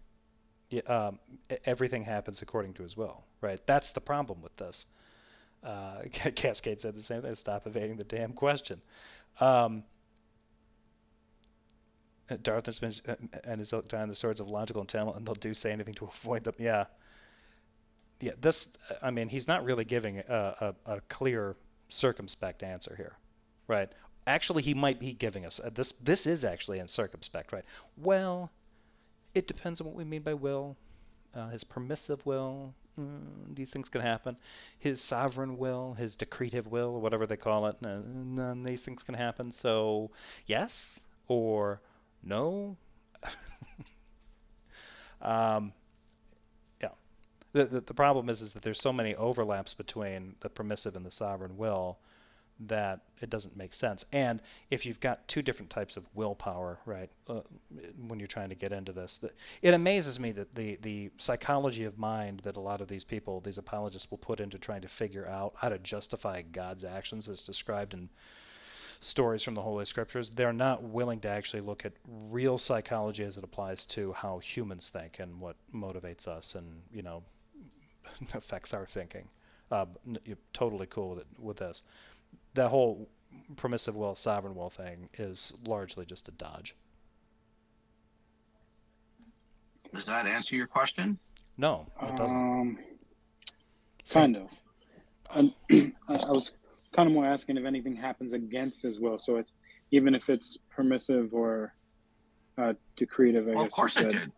everything happens according to his will, right? That's the problem with this. Cascade said the same thing. Stop evading the damn question. Darth has been and is dying the swords of logical entanglement, and they'll do say anything to avoid them. Yeah. Yeah. This. I mean, he's not really giving a clear, circumspect answer here, right? Actually, he might be giving us this. This is actually uncircumspect, right? Well, it depends on what we mean by will. His permissive will, these things can happen. His sovereign will, his decretive will, or whatever they call it, none of these things can happen. So, yes or no. um, yeah. The problem is that there's so many overlaps between the permissive and the sovereign will that it doesn't make sense. And if you've got two different types of willpower, right, when you're trying to get into this, it amazes me that the psychology of mind that a lot of these people, these apologists, will put into trying to figure out how to justify God's actions as described in stories from the Holy Scriptures, they're not willing to actually look at real psychology as it applies to how humans think and what motivates us and, affects our thinking. You're totally cool with this. That whole permissive will, sovereign will thing is largely just a dodge. Does that answer your question? No, it doesn't. Kind of. I was kind of more asking if anything happens against his will. So it's even if it's permissive or decretive. Well, of course it did.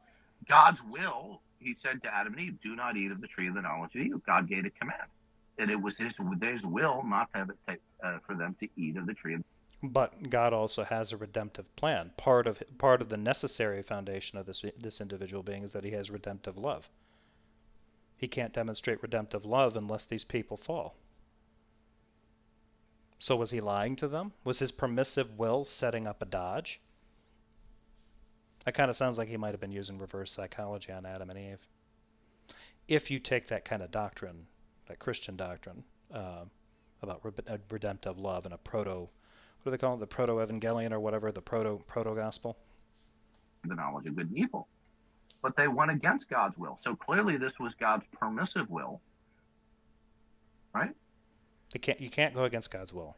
God's will, he said to Adam and Eve, do not eat of the tree of the knowledge of evil. God gave a command. And it was his will not to have it for them to eat of the tree. But God also has a redemptive plan. Part of the necessary foundation of this individual being is that he has redemptive love. He can't demonstrate redemptive love unless these people fall. So was he lying to them? Was his permissive will setting up a dodge? That kind of sounds like he might have been using reverse psychology on Adam and Eve. If you take that kind of doctrine, that Christian doctrine, about redemptive love and a what do they call it? The proto-evangelion or whatever, the proto-gospel? The knowledge of good and evil. But they went against God's will. So clearly this was God's permissive will. Right? You can't go against God's will.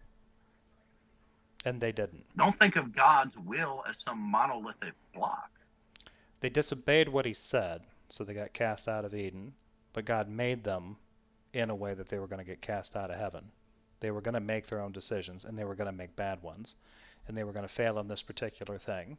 And they didn't. Don't think of God's will as some monolithic block. They disobeyed what he said, so they got cast out of Eden, but God made them in a way that they were going to get cast out of heaven. They were going to make their own decisions, and they were going to make bad ones, and they were going to fail in this particular thing.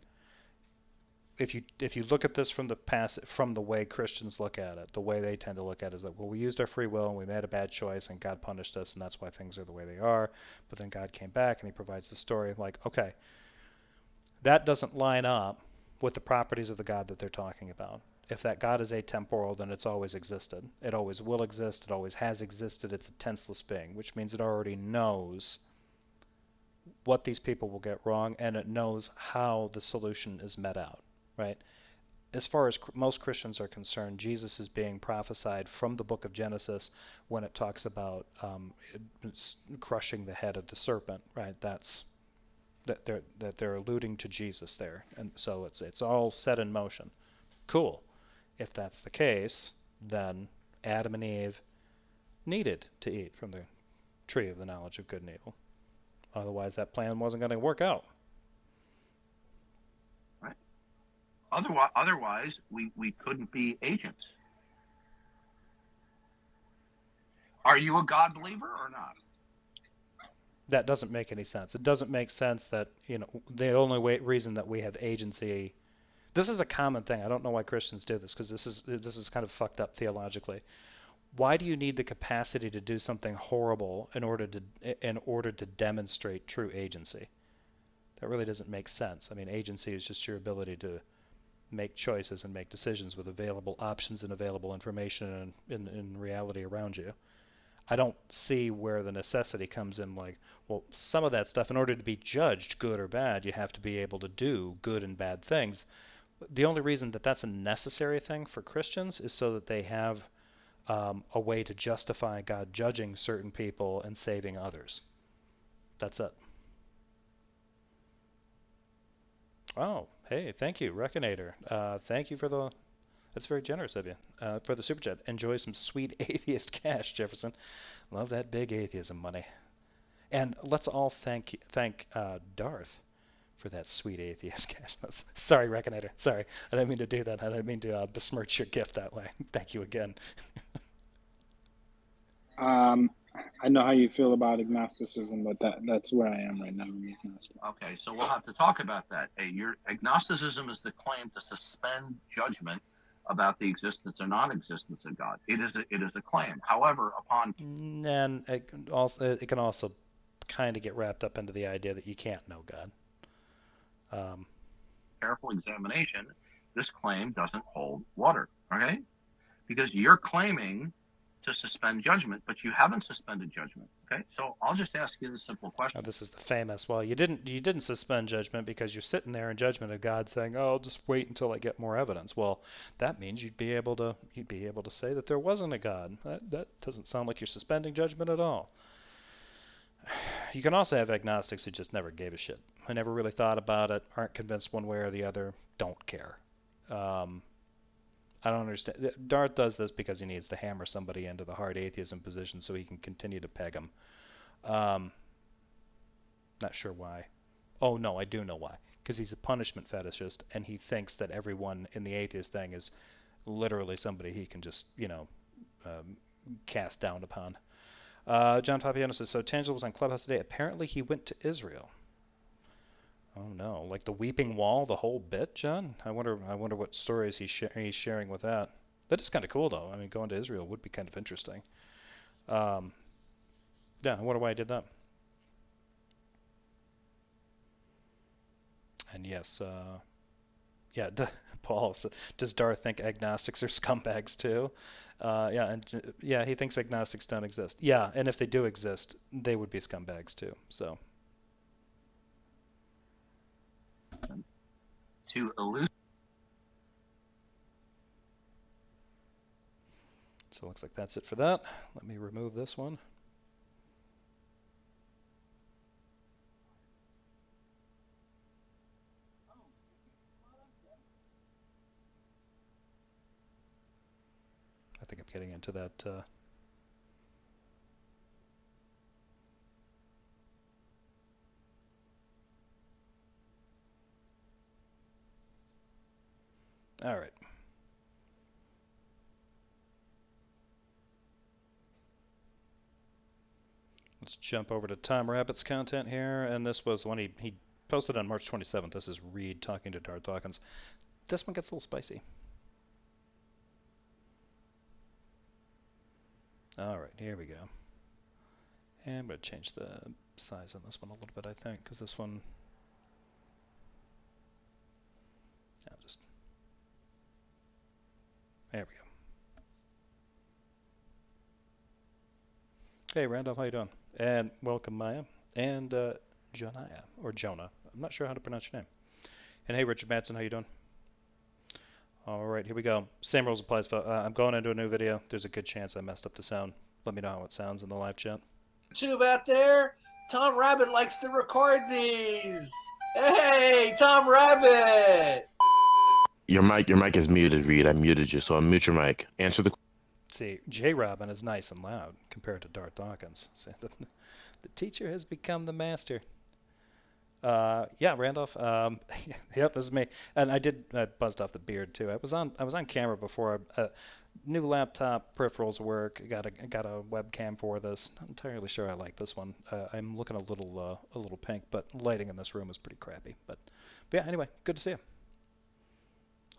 If you look at this from the way Christians look at it, the way they tend to look at it is that, well, we used our free will and we made a bad choice and God punished us and that's why things are the way they are. But then God came back and he provides the story like, okay, that doesn't line up with the properties of the God that they're talking about. If that God is atemporal, then it's always existed. It always will exist. It always has existed. It's a tenseless being, which means it already knows what these people will get wrong and it knows how the solution is met out. Right? as far as most Christians are concerned, Jesus is being prophesied from the book of Genesis when it talks about crushing the head of the serpent, right? That's that they're alluding to Jesus there, and so it's all set in motion. Cool. If that's the case, then Adam and Eve needed to eat from the tree of the knowledge of good and evil. Otherwise, that plan wasn't going to work out. Right. Otherwise, we couldn't be agents. Are you a God believer or not? That doesn't make any sense. It doesn't make sense that, the only reason that we have agency. This is a common thing. I don't know why Christians do this, because this is kind of fucked up theologically. Why do you need the capacity to do something horrible in order to demonstrate true agency? That really doesn't make sense. I mean, agency is just your ability to make choices and make decisions with available options and available information in reality around you. I don't see where the necessity comes in, like, well, some of that stuff, in order to be judged good or bad, you have to be able to do good and bad things. The only reason that that's a necessary thing for Christians is so that they have a way to justify God judging certain people and saving others. That's it. Oh, hey, thank you, Reconator. Thank you for that's very generous of you, for the super chat. Enjoy some sweet atheist cash, Jefferson. Love that big atheism money. And let's all thank Darth for that sweet atheist cash. Sorry, Reconator. Sorry, I didn't mean to do that. I didn't mean to besmirch your gift that way. Thank you again. I know how you feel about agnosticism, but that's where I am right now. Okay, so we'll have to talk about that. Your agnosticism is the claim to suspend judgment about the existence or non-existence of God. It is a claim. However, and it can also kind of get wrapped up into the idea that you can't know God. Careful examination, this claim doesn't hold water. Okay, because you're claiming to suspend judgment, but you haven't suspended judgment. Okay, so I'll just ask you the simple question. This is the famous. Well, you didn't suspend judgment because you're sitting there in judgment of God, saying, "Oh, I'll just wait until I get more evidence." Well, that means you'd be able to say that there wasn't a God. That doesn't sound like you're suspending judgment at all. You can also have agnostics who just never gave a shit. Who never really thought about it, aren't convinced one way or the other, don't care. I don't understand. Darth does this because he needs to hammer somebody into the hard atheism position so he can continue to peg them. Not sure why. Oh, no, I do know why. Because he's a punishment fetishist, and he thinks that everyone in the atheist thing is literally somebody he can just, cast down upon. John Papiano says, so Tangelo was on Clubhouse today. Apparently he went to Israel. Oh no, like the Weeping Wall, the whole bit, John? I wonder what stories he's sharing with that. That is kind of cool, though. I mean, going to Israel would be kind of interesting. Yeah, I wonder why I did that. And yes, yeah, Paul, does Darth think agnostics are scumbags too? Yeah, he thinks agnostics don't exist. Yeah, and if they do exist, they would be scumbags too. So. To elude. So it looks like that's it for that. Let me remove this one. I think I'm getting into that. All right. Let's jump over to Tom Rabbitt's content here, and this was one he posted on March 27th. This is Reid talking to Darth Dawkins. This one gets a little spicy. All right, here we go. And I'm going to change the size on this one a little bit, I think, because this one... There we go. Hey, Randolph, how you doing? And welcome, Maya. And Jonah. I'm not sure how to pronounce your name. And hey, Richard Madsen, how you doing? All right, here we go. Same rules applies. I'm going into a new video. There's a good chance I messed up the sound. Let me know how it sounds in the live chat. YouTube out there, Tom Rabbittt likes to record these. Hey, Tom Rabbittt. Your mic is muted, Reid. I muted you, so unmute your mic. Answer the. See, J. Robin is nice and loud compared to Darth Dawkins. See, the teacher has become the master. Yeah, Randolph. Yep, this is me. And I buzzed off the beard too. I was on camera before. New laptop, peripherals work. Got a webcam for this. Not entirely sure I like this one. I'm looking a little pink, but lighting in this room is pretty crappy. But yeah, anyway, good to see you.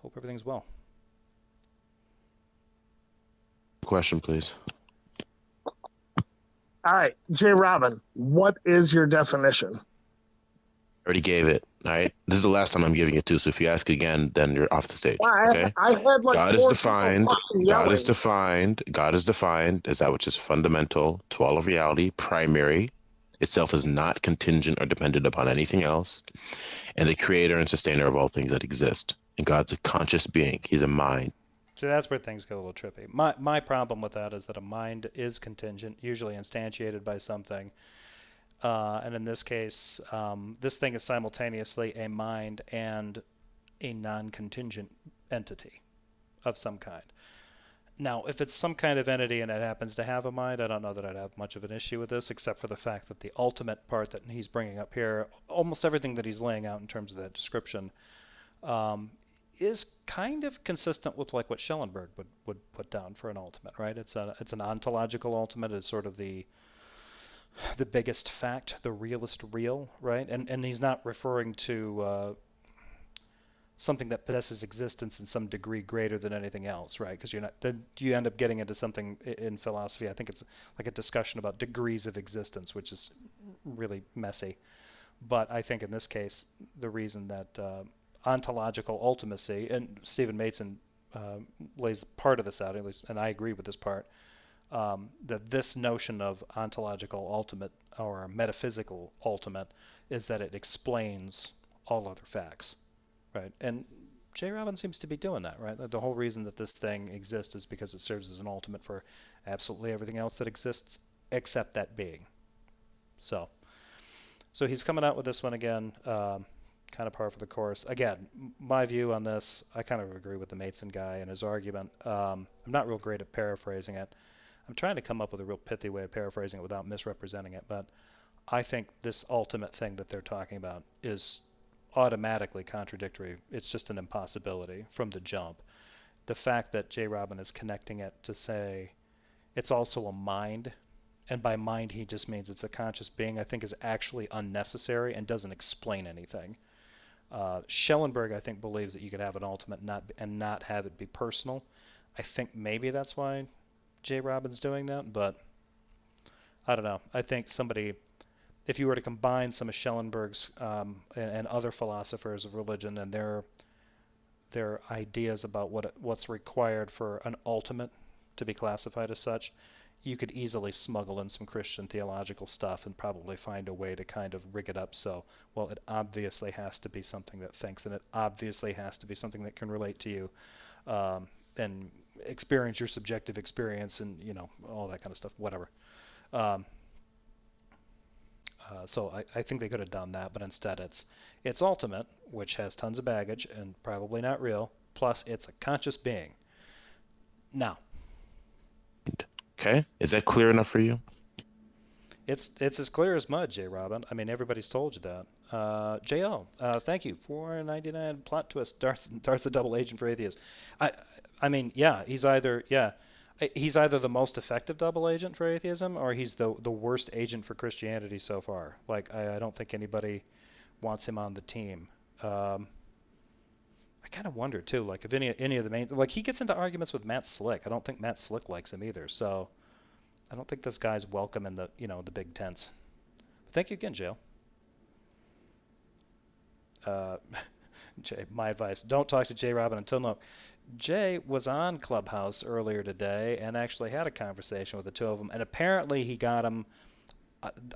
Hope everything's well. Question, please. All right, J. Robin, what is your definition? Already gave it. All right. This is the last time I'm giving it to. So if you ask again, then you're off the stage. Well, Okay. I had like God is four defined. people fucking God is yelling. defined. God is defined as that which is fundamental to all of reality, primary. Itself is not contingent or dependent upon anything else, and the creator and sustainer of all things that exist. And God's a conscious being. He's a mind. So that's where things get a little trippy. My problem with that is that a mind is contingent, usually instantiated by something. And in this case, this thing is simultaneously a mind and a non-contingent entity of some kind. Now, if it's some kind of entity and it happens to have a mind, I don't know that I'd have much of an issue with this, except for the fact that the ultimate part that he's bringing up here, almost everything that he's laying out in terms of that description, is kind of consistent with like what Schellenberg would put down for an ultimate, right? It's an ontological ultimate. It's sort of the biggest fact, the realest real, right? And he's not referring to something that possesses existence in some degree greater than anything else, right? Because you end up getting into something in philosophy. I think it's like a discussion about degrees of existence, which is really messy. But I think in this case, the reason that ontological ultimacy, and Stephen Mason lays part of this out, at least, and I agree with this part, that this notion of ontological ultimate or metaphysical ultimate is that it explains all other facts, right? And J. Robin seems to be doing that, right? The whole reason that this thing exists is because it serves as an ultimate for absolutely everything else that exists except that being. So he's coming out with this one again, kind of par for the course. Again, my view on this, I kind of agree with the Mason guy and his argument. I'm not real great at paraphrasing it. I'm trying to come up with a real pithy way of paraphrasing it without misrepresenting it, but I think this ultimate thing that they're talking about is automatically contradictory. It's just an impossibility from the jump. The fact that J. Robin is connecting it to say it's also a mind, and by mind he just means it's a conscious being, I think is actually unnecessary and doesn't explain anything. Schellenberg, I think, believes that you could have an ultimate and not have it be personal. I think maybe that's why J. Robin's doing that, but I don't know. I think if you were to combine some of Schellenberg's and other philosophers of religion and their ideas about what's required for an ultimate to be classified as such, you could easily smuggle in some Christian theological stuff and probably find a way to kind of rig it up so, well, it obviously has to be something that thinks, and it obviously has to be something that can relate to you and experience your subjective experience and, all that kind of stuff, whatever. So I think they could have done that, but instead it's ultimate, which has tons of baggage and probably not real, plus it's a conscious being. Now, Okay. Is that clear enough for you? it's as clear as mud, J. Robin. I mean, everybody's told you that. J.O., thank you. $4.99 plot twist. Darth's a double agent for atheists. I mean, yeah, he's either the most effective double agent for atheism, or he's the worst agent for Christianity so far. Like, I don't think anybody wants him on the team. I kind of wonder too, like if any of the main, like he gets into arguments with Matt Slick. I don't think Matt Slick likes him either. So I don't think this guy's welcome in the the big tents. But thank you again, Jail. Jay, my advice: don't talk to J. Robin until no. Jay was on Clubhouse earlier today and actually had a conversation with the two of them, and apparently he got him.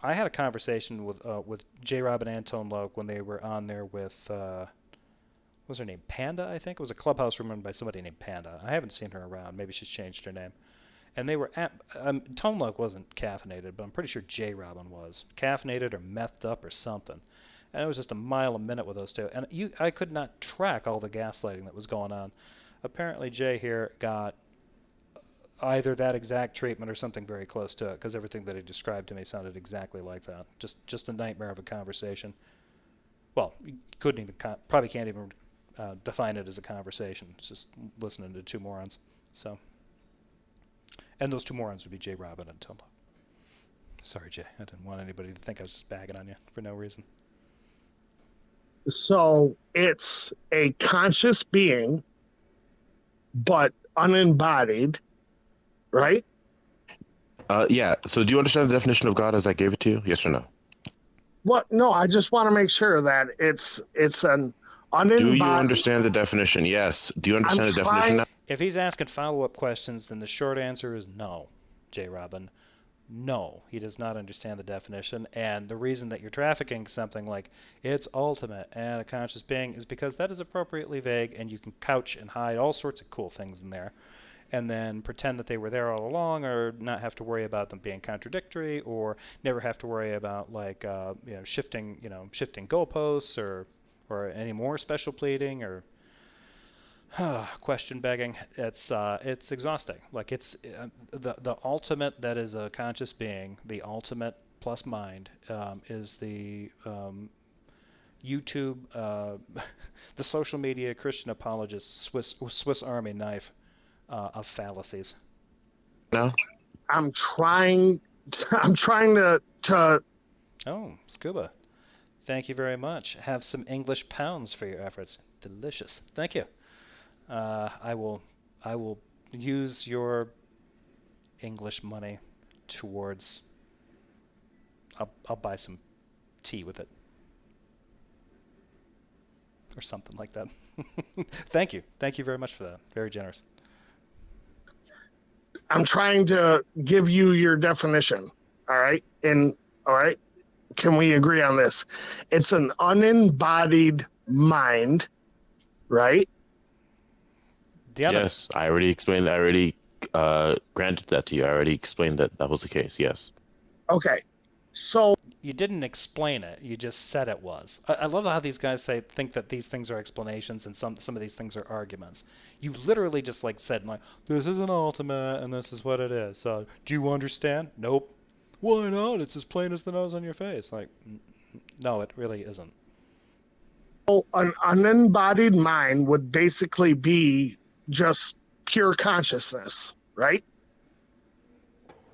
I had a conversation with J. Robin and Tone Loke when they were on there with was her name Panda, I think? It was a clubhouse room run by somebody named Panda. I haven't seen her around. Maybe she's changed her name. And they were at, Tone Loc wasn't caffeinated, but I'm pretty sure J Robin was. Caffeinated or methed up or something. And it was just a mile a minute with those two. And I could not track all the gaslighting that was going on. Apparently Jay here got either that exact treatment or something very close to it, because everything that he described to me sounded exactly like that. Just a nightmare of a conversation. Well, you couldn't even, probably can't even define it as a conversation. It's just listening to two morons. So, and those two morons would be Jay Robin and Tom Loc. Sorry, Jay. I didn't want anybody to think I was just bagging on you for no reason. So it's a conscious being, but unembodied, right? Yeah. So do you understand the definition of God as I gave it to you? Yes or no? What? No, I just want to make sure that it's an unembodied. Do you understand the definition? Yes. Do you understand the definition now? If he's asking follow-up questions, then the short answer is no, J Robin. No, he does not understand the definition, and the reason that you're trafficking something like it's ultimate and a conscious being is because that is appropriately vague, and you can couch and hide all sorts of cool things in there, and then pretend that they were there all along, or not have to worry about them being contradictory, or never have to worry about like shifting goalposts or any more special pleading or question begging. It's exhausting. Like it's the ultimate that is a conscious being. The ultimate plus mind is the YouTube, the social media Christian apologist Swiss Army knife of fallacies. No. I'm trying to. Oh, Scuba. Thank you very much. Have some English pounds for your efforts. Delicious. Thank you. I will use your English money towards. I'll buy some tea with it, or something like that. Thank you very much for that. Very generous. I'm trying to give you your definition. All right, can we agree on this? It's an unembodied mind, right? Yes, I already explained that. I already granted that to you. I already explained that was the case. Yes. Okay. So you didn't explain it. You just said it was. I love how these guys think that these things are explanations and some of these things are arguments. You literally just said this is an ultimate and this is what it is. So do you understand? Nope. Why not? It's as plain as the nose on your face. No, it really isn't. An unembodied mind would basically be just pure consciousness, right?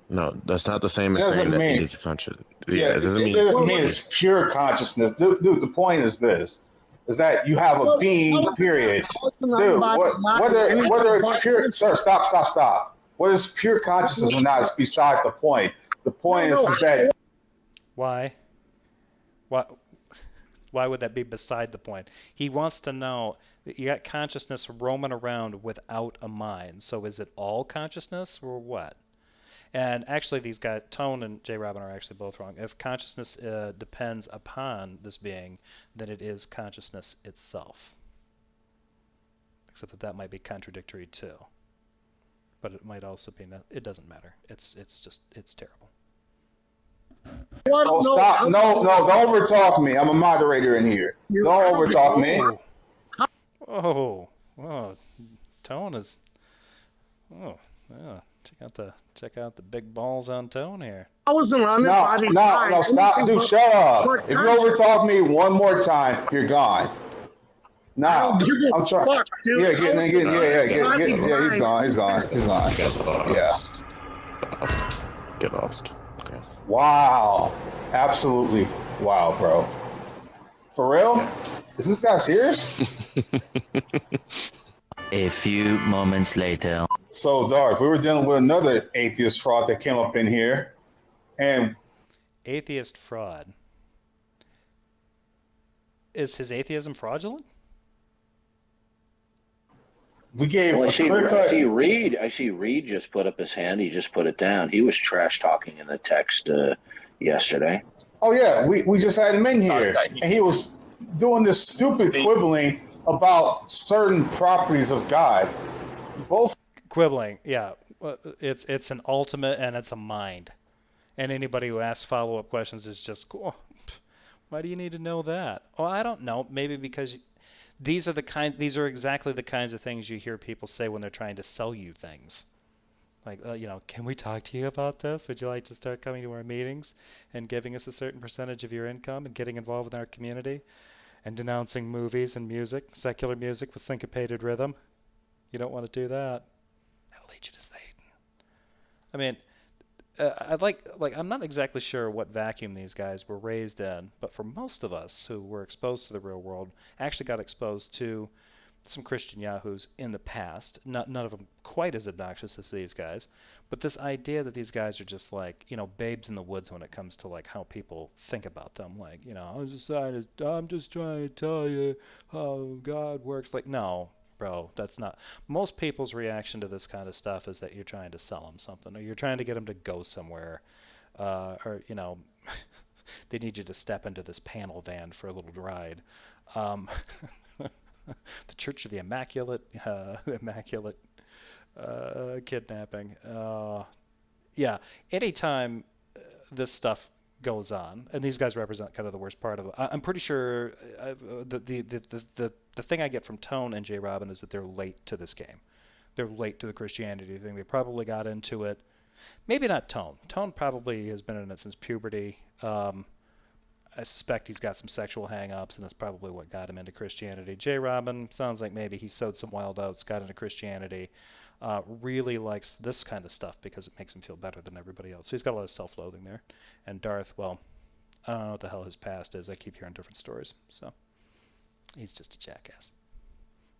No, that's not the same as saying that it is conscious. Yeah, it doesn't mean it's pure consciousness. Dude, the point is this, is that you have a being, period. Dude, whether it's pure, sir, stop. Whether it's pure consciousness or not is beside the point. The point is that... Why would that be beside the point? He wants to know that you got consciousness roaming around without a mind. So is it all consciousness or what? And actually, these guys, Tone and J Robin, are actually both wrong. If consciousness depends upon this being, then it is consciousness itself. Except that might be contradictory too. But it might also be. It doesn't matter. It's terrible. Oh, stop! No! Don't overtalk me. I'm a moderator in here. Don't overtalk me. Oh, Tone is. Oh, yeah. Check out the big balls on Tone here. I wasn't on the body. No, stop, dude. Shut up. If you overtalk me one more time, you're gone. Nah, I'm trying. Fuck, dude. Yeah, he's gone. Yeah. Get lost. Okay. Wow. Absolutely. Wow, bro. For real? Is this guy serious? A few moments later. So, Darth, we were dealing with another atheist fraud that came up in here. And atheist fraud. Is his atheism fraudulent? We gave I see Reid just put up his hand. He just put it down. He was trash talking in the text yesterday. Oh yeah, we just had him in here, and he was doing this stupid quibbling about certain properties of God. Both quibbling, yeah. It's an ultimate and it's a mind. And anybody who asks follow-up questions is just, oh, why do you need to know that? Oh, I don't know. Maybe because these are exactly the kinds of things you hear people say when they're trying to sell you things. Like, can we talk to you about this? Would you like to start coming to our meetings and giving us a certain percentage of your income and getting involved with our community and denouncing movies and music, secular music with syncopated rhythm? You don't want to do that. That'll lead you to Satan. I mean, I'm not exactly sure what vacuum these guys were raised in, but for most of us who were exposed to the real world, actually got exposed to some Christian yahoos in the past. None of them quite as obnoxious as these guys, but this idea that these guys are just like, babes in the woods when it comes to like how people think about them. Like, I'm just trying to tell you how God works. Like, no, bro, that's not. Most people's reaction to this kind of stuff is that you're trying to sell them something, or you're trying to get them to go somewhere, or they need you to step into this panel van for a little ride. The Church of the Immaculate Kidnapping. Yeah, anytime this stuff goes on, and these guys represent kind of the worst part of it. I'm pretty sure the thing I get from Tone and J. Robin is that they're late to this game. They're late to the Christianity thing. They probably got into it. Maybe not Tone. Tone probably has been in it since puberty. I suspect he's got some sexual hang-ups, and that's probably what got him into Christianity. J. Robin sounds like maybe he sowed some wild oats, got into Christianity, really likes this kind of stuff because it makes him feel better than everybody else. So he's got a lot of self-loathing there. And Darth, well, I don't know what the hell his past is. I keep hearing different stories. So he's just a jackass.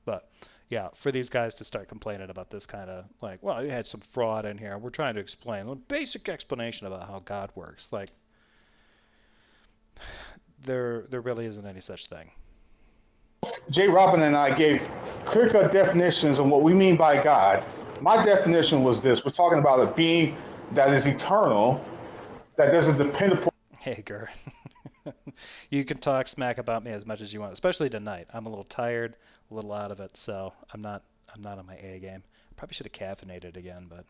But yeah, for these guys to start complaining about this kind of like, well, you had some fraud in here. We're trying to explain a basic explanation about how God works. Like, there really isn't any such thing. J. Robin and I gave clear-cut definitions of what we mean by God. My definition was this: we're talking about a being that is eternal, that doesn't depend upon. Hey, Gur. You can talk smack about me as much as you want, especially tonight. I'm a little tired, a little out of it, so I'm not on my A game. Probably should have caffeinated again, but.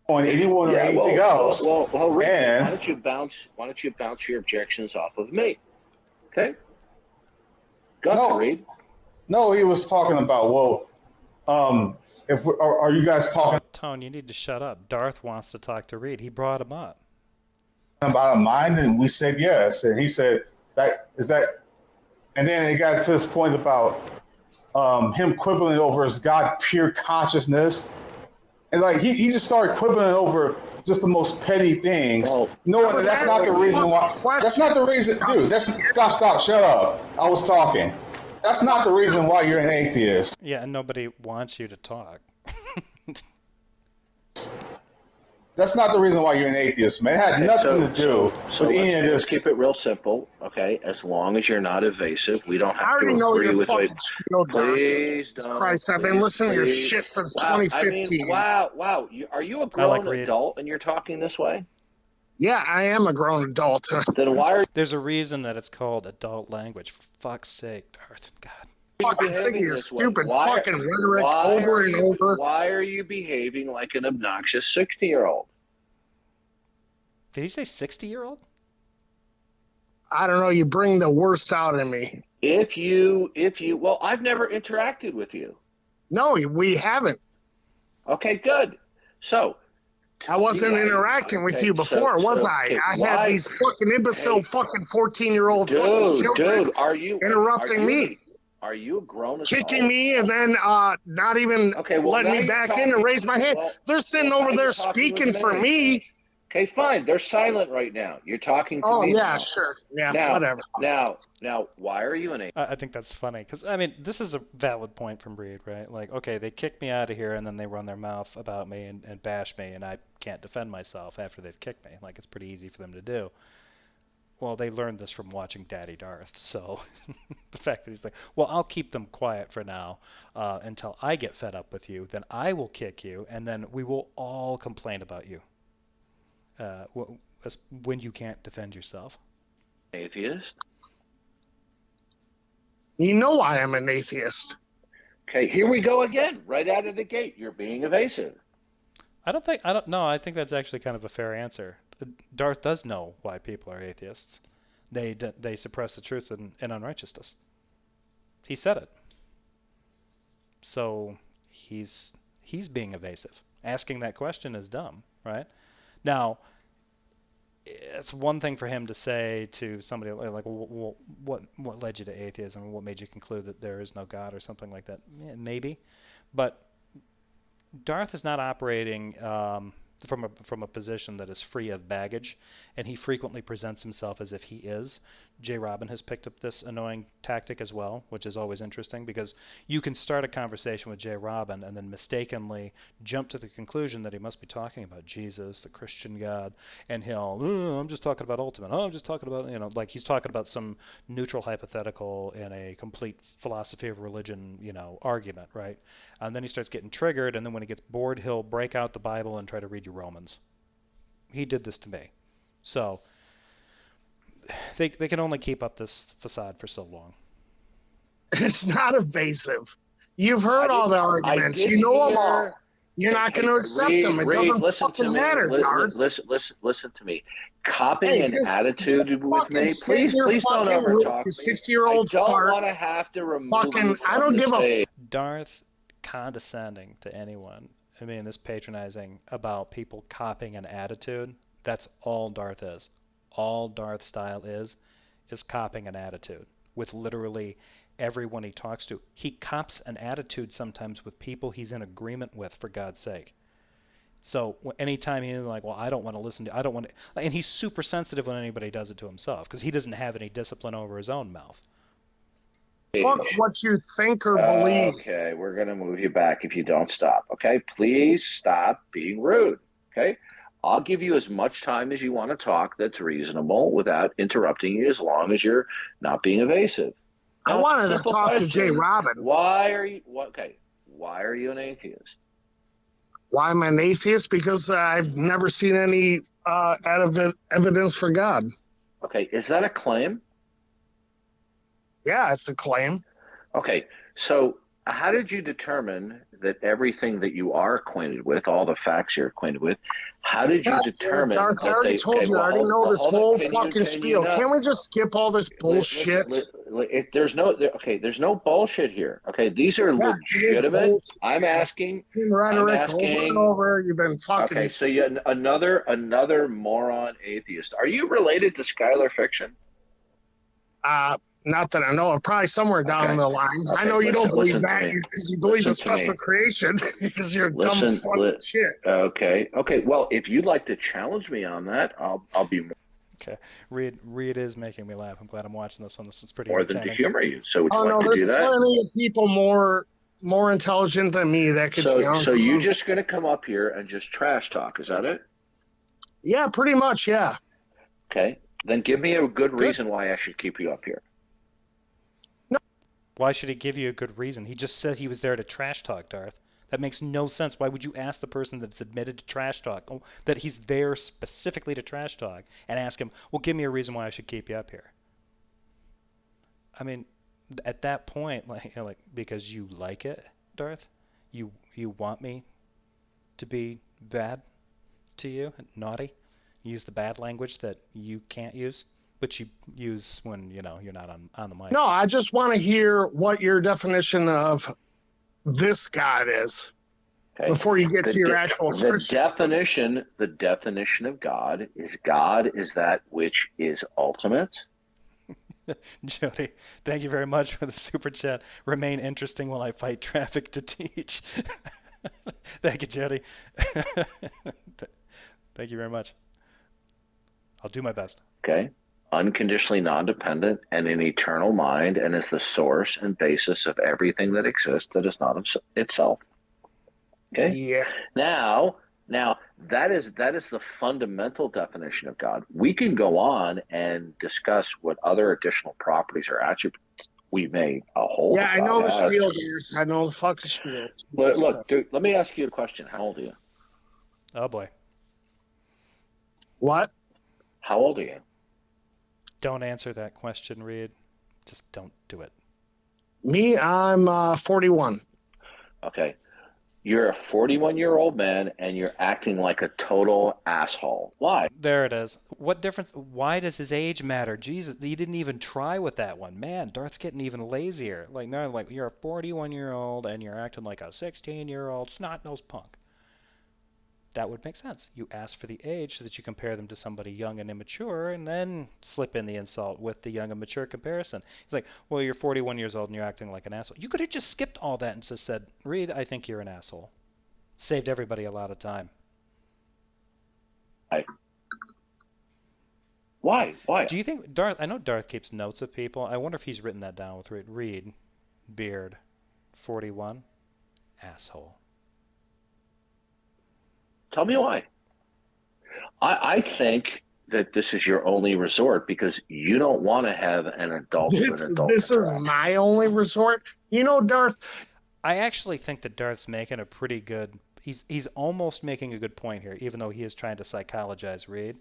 On anyone or anything else. Well, Reid, why don't you bounce your objections off of me? Okay. Go, Reid. No, he was talking about are you guys talking? Tone, you need to shut up. Darth wants to talk to Reid. He brought him up. About a mind, and we said yes, and he said that is that, and then it got to this point about him quibbling over his God pure consciousness. And like he just started quibbling over just the most petty things. No, that's not the reason why. That's not the reason, dude. Stop, shut up. I was talking. That's not the reason why you're an atheist. Yeah, and nobody wants you to talk. That's not the reason why you're an atheist, man. It had nothing to do with any of this. Let's keep it real simple, okay? As long as you're not evasive, we don't have to agree with it. Please don't. Christ, I've been listening to your shit since 2015. Wow. Are you a grown adult and you're talking this way? Yeah, I am a grown adult. Then why are There's a reason that it's called adult language. For fuck's sake, Darth. God. Fucking sick of your stupid fucking rhetoric over and over. Why are you behaving like an obnoxious 60-year-old? Did he say 60-year-old? I don't know. You bring the worst out in me. Well, I've never interacted with you. No, we haven't. Okay, good. So. I wasn't interacting with you before, was I? I had these fucking imbecile fucking 14-year-old fucking children interrupting me. Are you a grown adult? Kicking me and then not even letting me back in and raise my hand. They're sitting over there speaking for me. Okay, fine. They're silent right now. You're talking to me. Oh, yeah, now. Sure. Yeah, whatever. Now, why are you an atheist? I think that's funny because, I mean, this is a valid point from Reid, right? Like, okay, they kick me out of here and then they run their mouth about me and bash me and I can't defend myself after they've kicked me. Like, it's pretty easy for them to do. Well, they learned this from watching Daddy Darth, so the fact that he's like, well, I'll keep them quiet for now until I get fed up with you, then I will kick you, and then we will all complain about you when you can't defend yourself. Atheist? You know I am an atheist. Okay, here we go again. Right out of the gate, you're being evasive. I think that's actually kind of a fair answer. Darth does know why people are atheists. They suppress the truth in unrighteousness. He said it. So he's being evasive. Asking that question is dumb, right? Now, it's one thing for him to say to somebody like, well, what led you to atheism? What made you conclude that there is no God or something like that? Maybe, but Darth is not operating from a position that is free of baggage, and he frequently presents himself as if he is. J. Robin has picked up this annoying tactic as well, which is always interesting because you can start a conversation with J. Robin and then mistakenly jump to the conclusion that he must be talking about Jesus, the Christian God, and he'll, I'm just talking about ultimate. I'm just talking about, like he's talking about some neutral hypothetical in a complete philosophy of religion, argument, right? And then he starts getting triggered, and then when he gets bored, he'll break out the Bible and try to read you Romans. He did this to me. So they can only keep up this facade for so long. It's not evasive. You've heard all the arguments. You know them all. You're not going to accept them. It doesn't fucking matter, Darth. Listen to me. Copying an attitude with me. Please don't ever talk. 60-year-old I fart. don't want to have to remove fucking. I don't give a. Darth condescending to anyone. I mean, this patronizing about people copying an attitude. That's all Darth is. All Darth style is copying an attitude with literally everyone he talks to. He cops an attitude sometimes with people he's in agreement with, for God's sake. So anytime he's like, well, I don't want to listen to, I don't want to, and he's super sensitive when anybody does it to himself because he doesn't have any discipline over his own mouth. Fuck what you think or believe. Okay, we're going to move you back if you don't stop. Okay, please stop being rude. Okay, I'll give you as much time as you want to talk that's reasonable without interrupting you as long as you're not being evasive. I wanted to talk to J. Robin. Why are you an atheist? Why am I an atheist? Because I've never seen any evidence for God. Okay, is that a claim? Yeah, it's a claim. Okay, so how did you determine that everything that you are acquainted with, all the facts you're acquainted with, how did you determine Darth, that I already told you, I already know this whole fucking spiel. Can't we just skip all this bullshit? There's no bullshit here. Okay, these are legitimate. I'm asking. Rhetoric over and over. You've been fucking. Okay, so you another moron atheist. Are you related to Skylar Fiction? Not that I know of. Probably somewhere down the line. Okay, I know you don't believe that because you believe in special creation because you're dumb fucking shit. Okay. Well, if you'd like to challenge me on that, I'll be more. Okay, Reid is making me laugh. I'm glad I'm watching this one. This one's pretty more than to humor you. So would you like to do that? There's plenty of people more intelligent than me that could. So you're just going to come up here and just trash talk? Is that it? Yeah, pretty much. Yeah. Okay, then give me a good reason why I should keep you up here. Why should he give you a good reason? He just said he was there to trash talk, Darth. That makes no sense. Why would you ask the person that's admitted to trash talk, that he's there specifically to trash talk, and ask him, well, give me a reason why I should keep you up here? I mean, at that point, like because you like it, Darth? You want me to be bad to you, naughty? Use the bad language that you can't use? But you use when you're not on the mic. No, I just want to hear what your definition of this God is before you get to your actual Christian. The definition of God is that which is ultimate. Jody, thank you very much for the super chat. Remain interesting while I fight traffic to teach. Thank you, Jody. Thank you very much. I'll do my best. Okay. Unconditionally non-dependent and an eternal mind, and is the source and basis of everything that exists that is not itself. Okay. Yeah. Now that is the fundamental definition of God. We can go on and discuss what other additional properties or attributes we may hold. Yeah, I know the spiel, dude. I know the fucking spiel. Look, dude, let me ask you a question. How old are you? Oh boy. What? How old are you? Don't answer that question, Reid. Just don't do it. Me, I'm 41. Okay. You're a 41-year-old man and you're acting like a total asshole. Why? There it is. What difference? Why does his age matter? Jesus, he didn't even try with that one. Man, Darth's getting even lazier. Like, no, like you're a 41-year-old and you're acting like a 16-year-old snot-nosed punk. That would make sense. You ask for the age so that you compare them to somebody young and immature, and then slip in the insult with the young and mature comparison. He's like, well, you're 41 years old and you're acting like an asshole. You could have just skipped all that and just said, Reid, I think you're an asshole. Saved everybody a lot of time. Why? Do you think Darth? I know Darth keeps notes of people. I wonder if he's written that down with Reid, beard, 41, asshole. Tell me why. I think that this is your only resort because you don't want to have an adult with an adult. This is my only resort. You know, Darth. I actually think that Darth's making a pretty good. He's almost making a good point here, even though he is trying to psychologize Reid.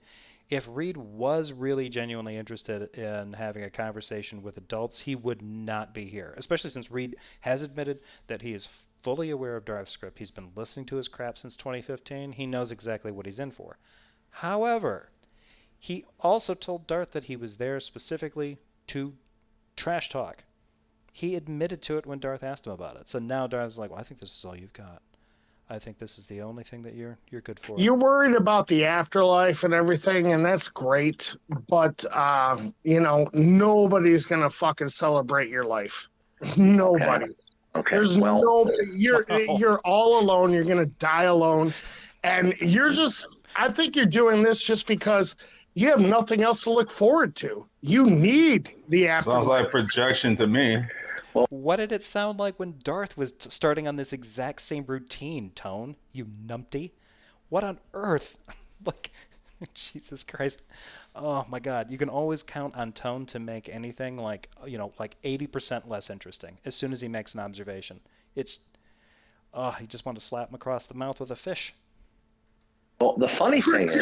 If Reid was really genuinely interested in having a conversation with adults, he would not be here, especially since Reid has admitted that he is fully aware of Darth's script. He's been listening to his crap since 2015. He knows exactly what he's in for. However, he also told Darth that he was there specifically to trash talk. He admitted to it when Darth asked him about it. So now Darth's like, well, I think this is all you've got. I think this is the only thing that you're good for. You're worried about the afterlife and everything, and that's great. But, you know, nobody's going to fucking celebrate your life. Nobody. Okay. There's nobody. You're all alone. You're going to die alone. And you're just, I think you're doing this just because you have nothing else to look forward to. You need the afterlife. Sounds like projection to me. Well, what did it sound like when Darth was starting on this exact same routine, Tone? You numpty. What on earth? Like, Jesus Christ. Oh my God. You can always count on Tone to make anything like, you know, like 80% less interesting as soon as he makes an observation. It's, you just want to slap him across the mouth with a fish. Well, the funny thing is,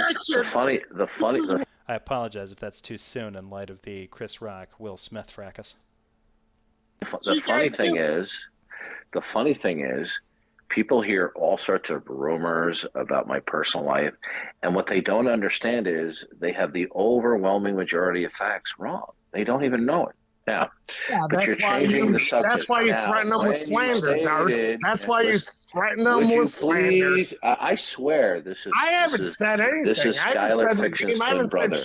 I apologize if that's too soon in light of the Chris Rock, Will Smith fracas. The funny thing is, people hear all sorts of rumors about my personal life, and what they don't understand is they have the overwhelming majority of facts wrong. They don't even know it. Now, but you're changing the subject. That's why you threaten them with slander, Darth. That's why you threaten them with slander. I swear this is. I haven't said anything. This is Skylar Fiction's twin brother.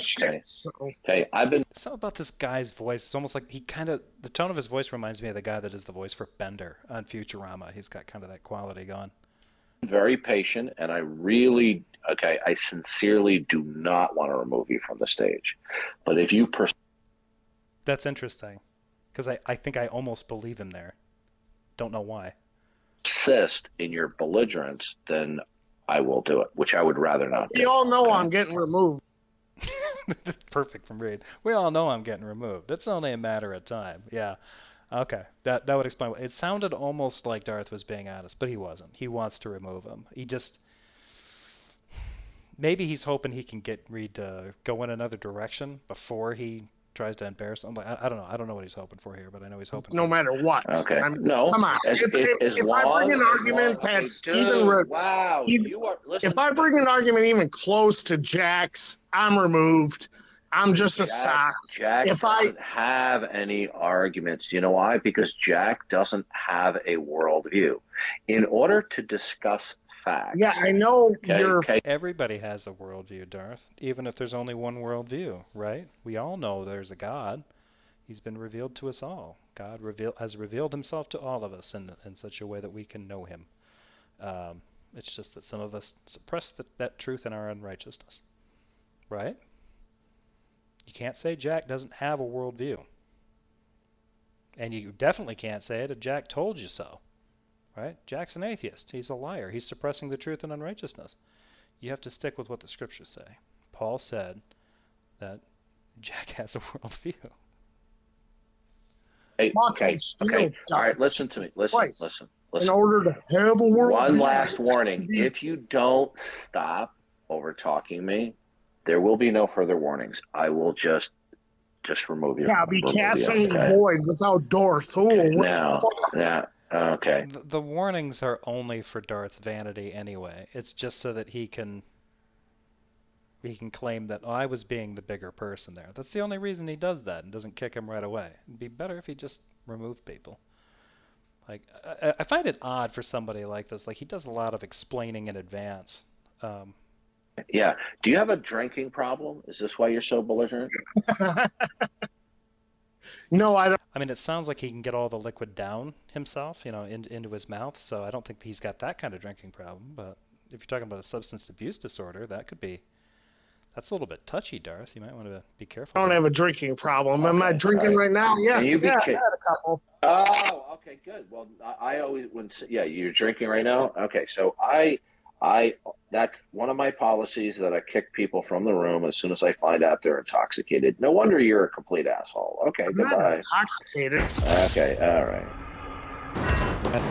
Okay, I've been. Something about this guy's voice. It's almost like the tone of his voice reminds me of the guy that is the voice for Bender on Futurama. He's got kind of that quality going. Very patient, and I sincerely do not want to remove you from the stage. But if you That's interesting, because I think I almost believe him there. Don't know why. Persist in your belligerence, then I will do it, which I would rather not do. We all know I'm getting removed. Perfect from Reid. We all know I'm getting removed. It's only a matter of time. Yeah. Okay. That would explain. It sounded almost like Darth was being honest, but he wasn't. He wants to remove him. Maybe he's hoping he can get Reid to go in another direction before he tries to embarrass him. I don't know. I don't know what he's hoping for here, but I know he's hoping. No matter what. Okay. I mean, no. Come on. If I bring an argument that's if I bring an argument even close to Jack's, I'm removed. I'm just a sock. Jack doesn't have any arguments. You know why? Because Jack doesn't have a worldview. In order to discuss facts. Yeah, I know Everybody has a worldview, Darth, even if there's only one worldview, right? We all know there's a God. He's been revealed to us all. God has revealed himself to all of us in such a way that we can know him. It's just that some of us suppress that truth in our unrighteousness, right? You can't say Jack doesn't have a worldview. And you definitely can't say it if Jack told you so. Right? Jack's an atheist. He's a liar. He's suppressing the truth and unrighteousness. You have to stick with what the scriptures say. Paul said that Jack has a worldview. Hey, okay. All right, listen to me. Listen. In order to have a worldview. One last warning. If you don't stop over talking me, there will be no further warnings. I will just just remove you. Yeah, be remove you, casting okay? void without Darth. Ooh, Okay, what now, the fuck? yeah, okay. The warnings are only for Darth's vanity anyway. It's just so that he can claim that, oh, I was being the bigger person there. That's the only reason he does that and doesn't kick him right away. It'd be better if he just removed people. Like, I find it odd for somebody like this. Like, he does a lot of explaining in advance. Yeah. Do you have a drinking problem? Is this why you're so belligerent? No, I don't. I mean, it sounds like he can get all the liquid down himself, into his mouth. So I don't think he's got that kind of drinking problem. But if you're talking about a substance abuse disorder, that's a little bit touchy, Darth. You might want to be careful. I don't have a drinking problem. Am I drinking right now? Yeah, Can you be I had a couple. Oh, okay, good. Well, I always you're drinking right now. Okay, so that's one of my policies that I kick people from the room as soon as I find out they're intoxicated. No wonder you're a complete asshole. Okay, I'm goodbye. not intoxicated. Okay, all right.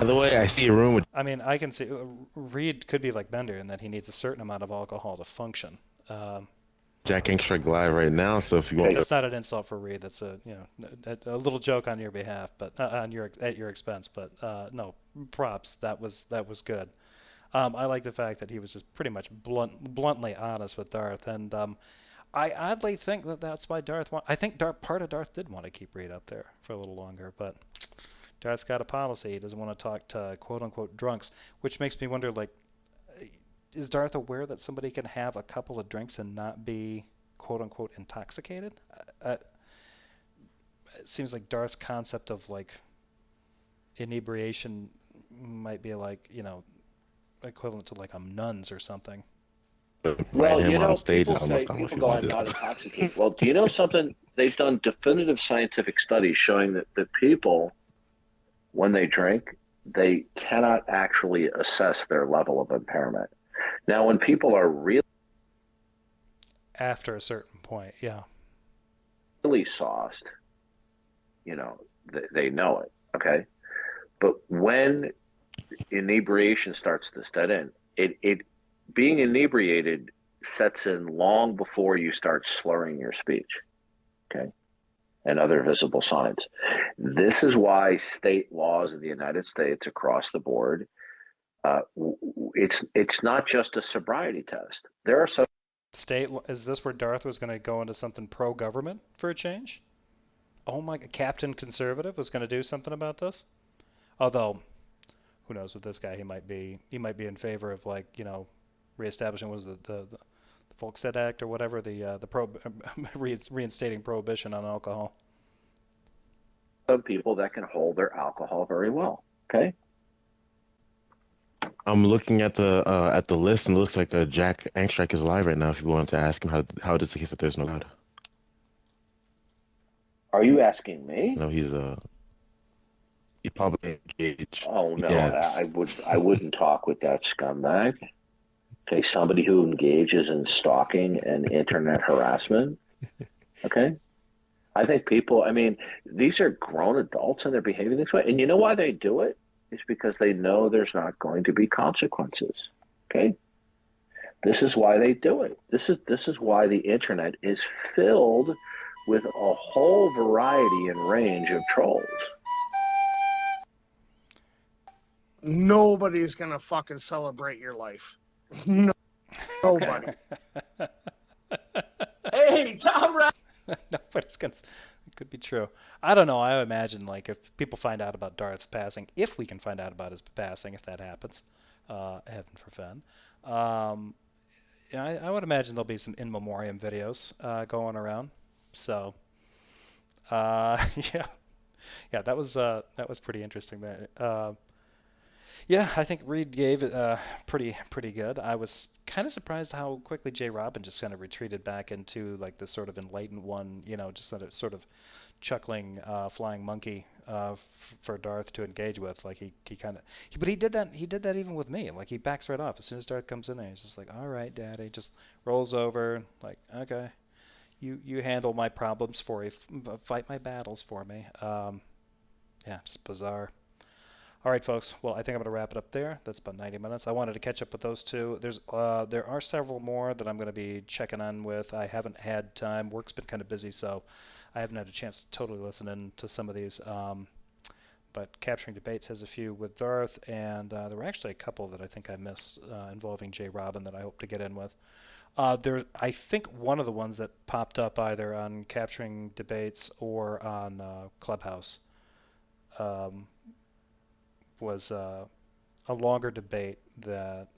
By the way, I see a room with. I mean, I can see Reid could be like Bender in that he needs a certain amount of alcohol to function. Jack Angstreich live right now, so if you want. That's not an insult for Reid. That's a little joke on your behalf, but at your expense. But no, props. That was good. I like the fact that he was just pretty much bluntly honest with Darth, and I oddly think that that's why Darth. I think part of Darth did want to keep Reid up there for a little longer, but Darth's got a policy. He doesn't want to talk to quote unquote drunks, which makes me wonder, like, is Darth aware that somebody can have a couple of drinks and not be quote unquote intoxicated? It seems like Darth's concept of like inebriation might be like, equivalent to like nuns or something. Well, on stage, people say people go, I'm not intoxicated. Well, do you know something? They've done definitive scientific studies showing that people, when they drink, they cannot actually assess their level of impairment. Now, when people are really after a certain point, yeah, really sauced, they know it, okay? But when inebriation starts to set in, it being inebriated sets in long before you start slurring your speech, okay, and other visible signs. This is why state laws in the United States across the board, it's not just a sobriety test. There are some state. Is this where Darth was going to go into something pro-government for a change? Oh my! Captain Conservative was going to do something about this. Although, who knows with this guy? He might be in favor of reestablishing the Volstead Act or whatever, reinstating prohibition on alcohol. Some people that can hold their alcohol very well. Okay. I'm looking at the list, and it looks like Jack Angstreich is live right now. If you wanted to ask him how it is the case that there's no God. Are you asking me? No, he's probably engaged. Oh no, Yes. I wouldn't talk with that scumbag. Okay, somebody who engages in stalking and internet harassment. Okay. I think these are grown adults and they're behaving this way. And you know why they do it? It's because they know there's not going to be consequences. Okay? This is why they do it. This is why the internet is filled with a whole variety and range of trolls. Nobody's gonna fucking celebrate your life. No, nobody. Hey, Tom Rabbittt. Nobody's gonna. It could be true. I don't know. I imagine if people find out about Darth's passing, if we can find out about his passing, if that happens, heaven forfend. I would imagine there'll be some in memoriam videos going around. So, yeah, that was pretty interesting there. Yeah, I think Reid gave it pretty good. I was kind of surprised how quickly J. Robin just kind of retreated back into like this sort of enlightened one, just sort of chuckling flying monkey for Darth to engage with. Like but he did that even with me. Like he backs right off as soon as Darth comes in there. He's just like, all right, Daddy, just rolls over, like, okay, you handle my problems for me, fight my battles for me. Yeah, just bizarre. All right, folks. Well, I think I'm going to wrap it up there. That's about 90 minutes. I wanted to catch up with those two. There are several more that I'm going to be checking on with. I haven't had time. Work's been kind of busy, so I haven't had a chance to totally listen in to some of these. But Capturing Debates has a few with Darth, and there were actually a couple that I think I missed involving J. Robin that I hope to get in with. I think one of the ones that popped up either on Capturing Debates or on Clubhouse was a longer debate that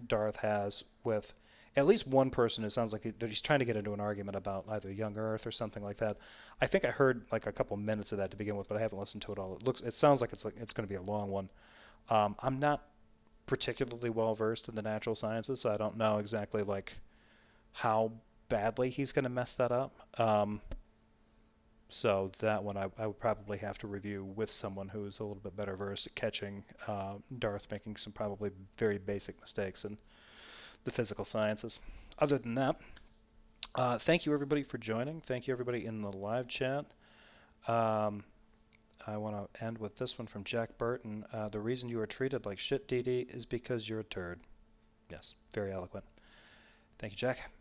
Darth has with at least one person who sounds like he's trying to get into an argument about either Young Earth or something like that. I think I heard like a couple minutes of that to begin with, but I haven't listened to it all. It sounds like it's going to be a long one. I'm not particularly well versed in the natural sciences, so I don't know exactly like how badly he's going to mess that up. So that one I would probably have to review with someone who's a little bit better versed at catching Darth making some probably very basic mistakes in the physical sciences. Other than that, thank you everybody for joining. Thank you everybody in the live chat. I want to end with this one from Jack Burton. The reason you are treated like shit, DD, is because you're a turd. Yes, very eloquent. Thank you, Jack.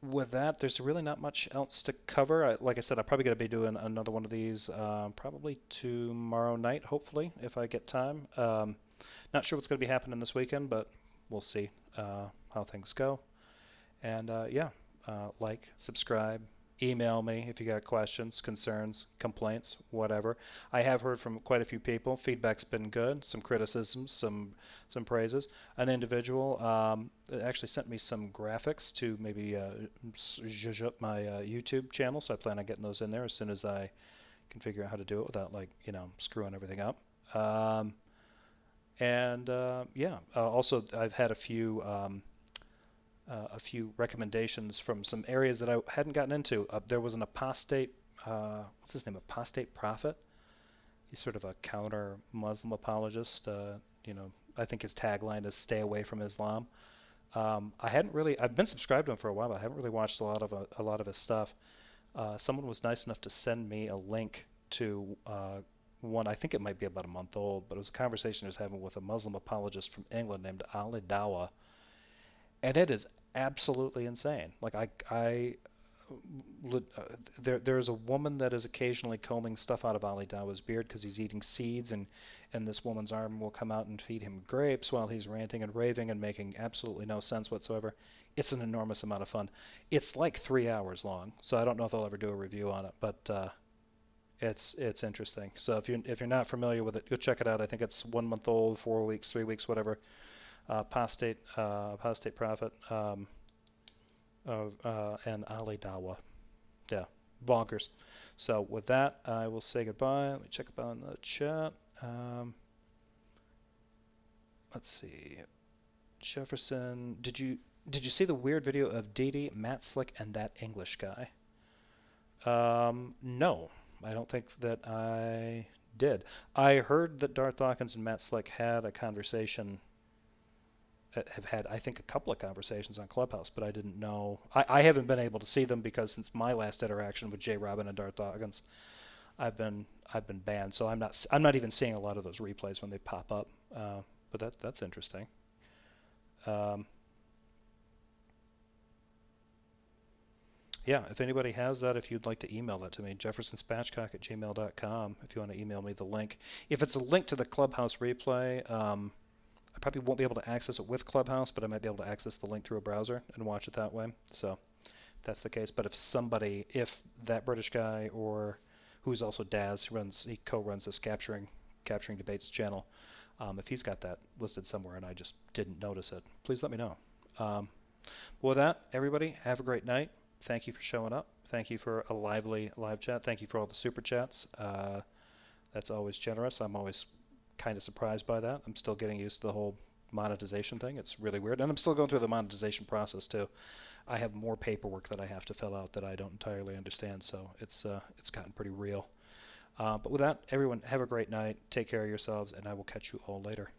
With that, there's really not much else to cover. Like I said, I'm probably going to be doing another one of these probably tomorrow night, hopefully, if I get time. Not sure what's going to be happening this weekend, but we'll see how things go. And yeah, like, subscribe, email me if you got questions, concerns, complaints, whatever. I have heard from quite a few people. Feedback's been good. Some criticisms, some praises. An individual actually sent me some graphics to maybe zhuzh up my YouTube channel, so I plan on getting those in there as soon as I can figure out how to do it without, like, screwing everything up. Yeah, also I've had a few recommendations from some areas that I hadn't gotten into. There was an apostate, what's his name, apostate prophet. He's sort of a counter Muslim apologist. I think his tagline is "Stay away from Islam." I've been subscribed to him for a while, but I haven't really watched a lot of his stuff. Someone was nice enough to send me a link to one. I think it might be about a month old, but it was a conversation I was having with a Muslim apologist from England named Ali Dawa, and it is absolutely insane. Like there's a woman that is occasionally combing stuff out of Ali Dawa's beard because he's eating seeds, and this woman's arm will come out and feed him grapes while he's ranting and raving and making absolutely no sense whatsoever. It's an enormous amount of fun. It's like 3 hours long, so I don't know if I'll ever do a review on it, but it's interesting. So if you're not familiar with it, go check it out. I think it's 1 month old, 4 weeks, 3 weeks, whatever. Apostate prophet and Ali Dawa. Yeah, bonkers. So with that, I will say goodbye. Let me check up on the chat. Let's see. Jefferson, did you see the weird video of Dee, Matt Slick, and that English guy? No, I don't think that I did. I heard that Darth Dawkins and Matt Slick had a conversation. Have had, I think, a couple of conversations on Clubhouse, but I didn't know. I haven't been able to see them because since my last interaction with J. Robin and Darth Dawkins, I've been banned, so I'm not even seeing a lot of those replays when they pop up. But that's interesting. Yeah, if anybody has that, if you'd like to email that to me, jeffersonspatchcock@gmail.com, if you want to email me the link. If it's a link to the Clubhouse replay, I probably won't be able to access it with Clubhouse, but I might be able to access the link through a browser and watch it that way. So if that's the case. But if that British guy, or who's also Daz, he co-runs this Capturing Debates channel, if he's got that listed somewhere and I just didn't notice it, please let me know. With that, everybody, have a great night. Thank you for showing up. Thank you for a lively live chat. Thank you for all the super chats. That's always generous. I'm always kind of surprised by that. I'm still getting used to the whole monetization thing. It's really weird, and I'm still going through the monetization process too. I have more paperwork that I have to fill out that I don't entirely understand, so it's gotten pretty real. But with that, everyone, have a great night. Take care of yourselves, and I will catch you all later.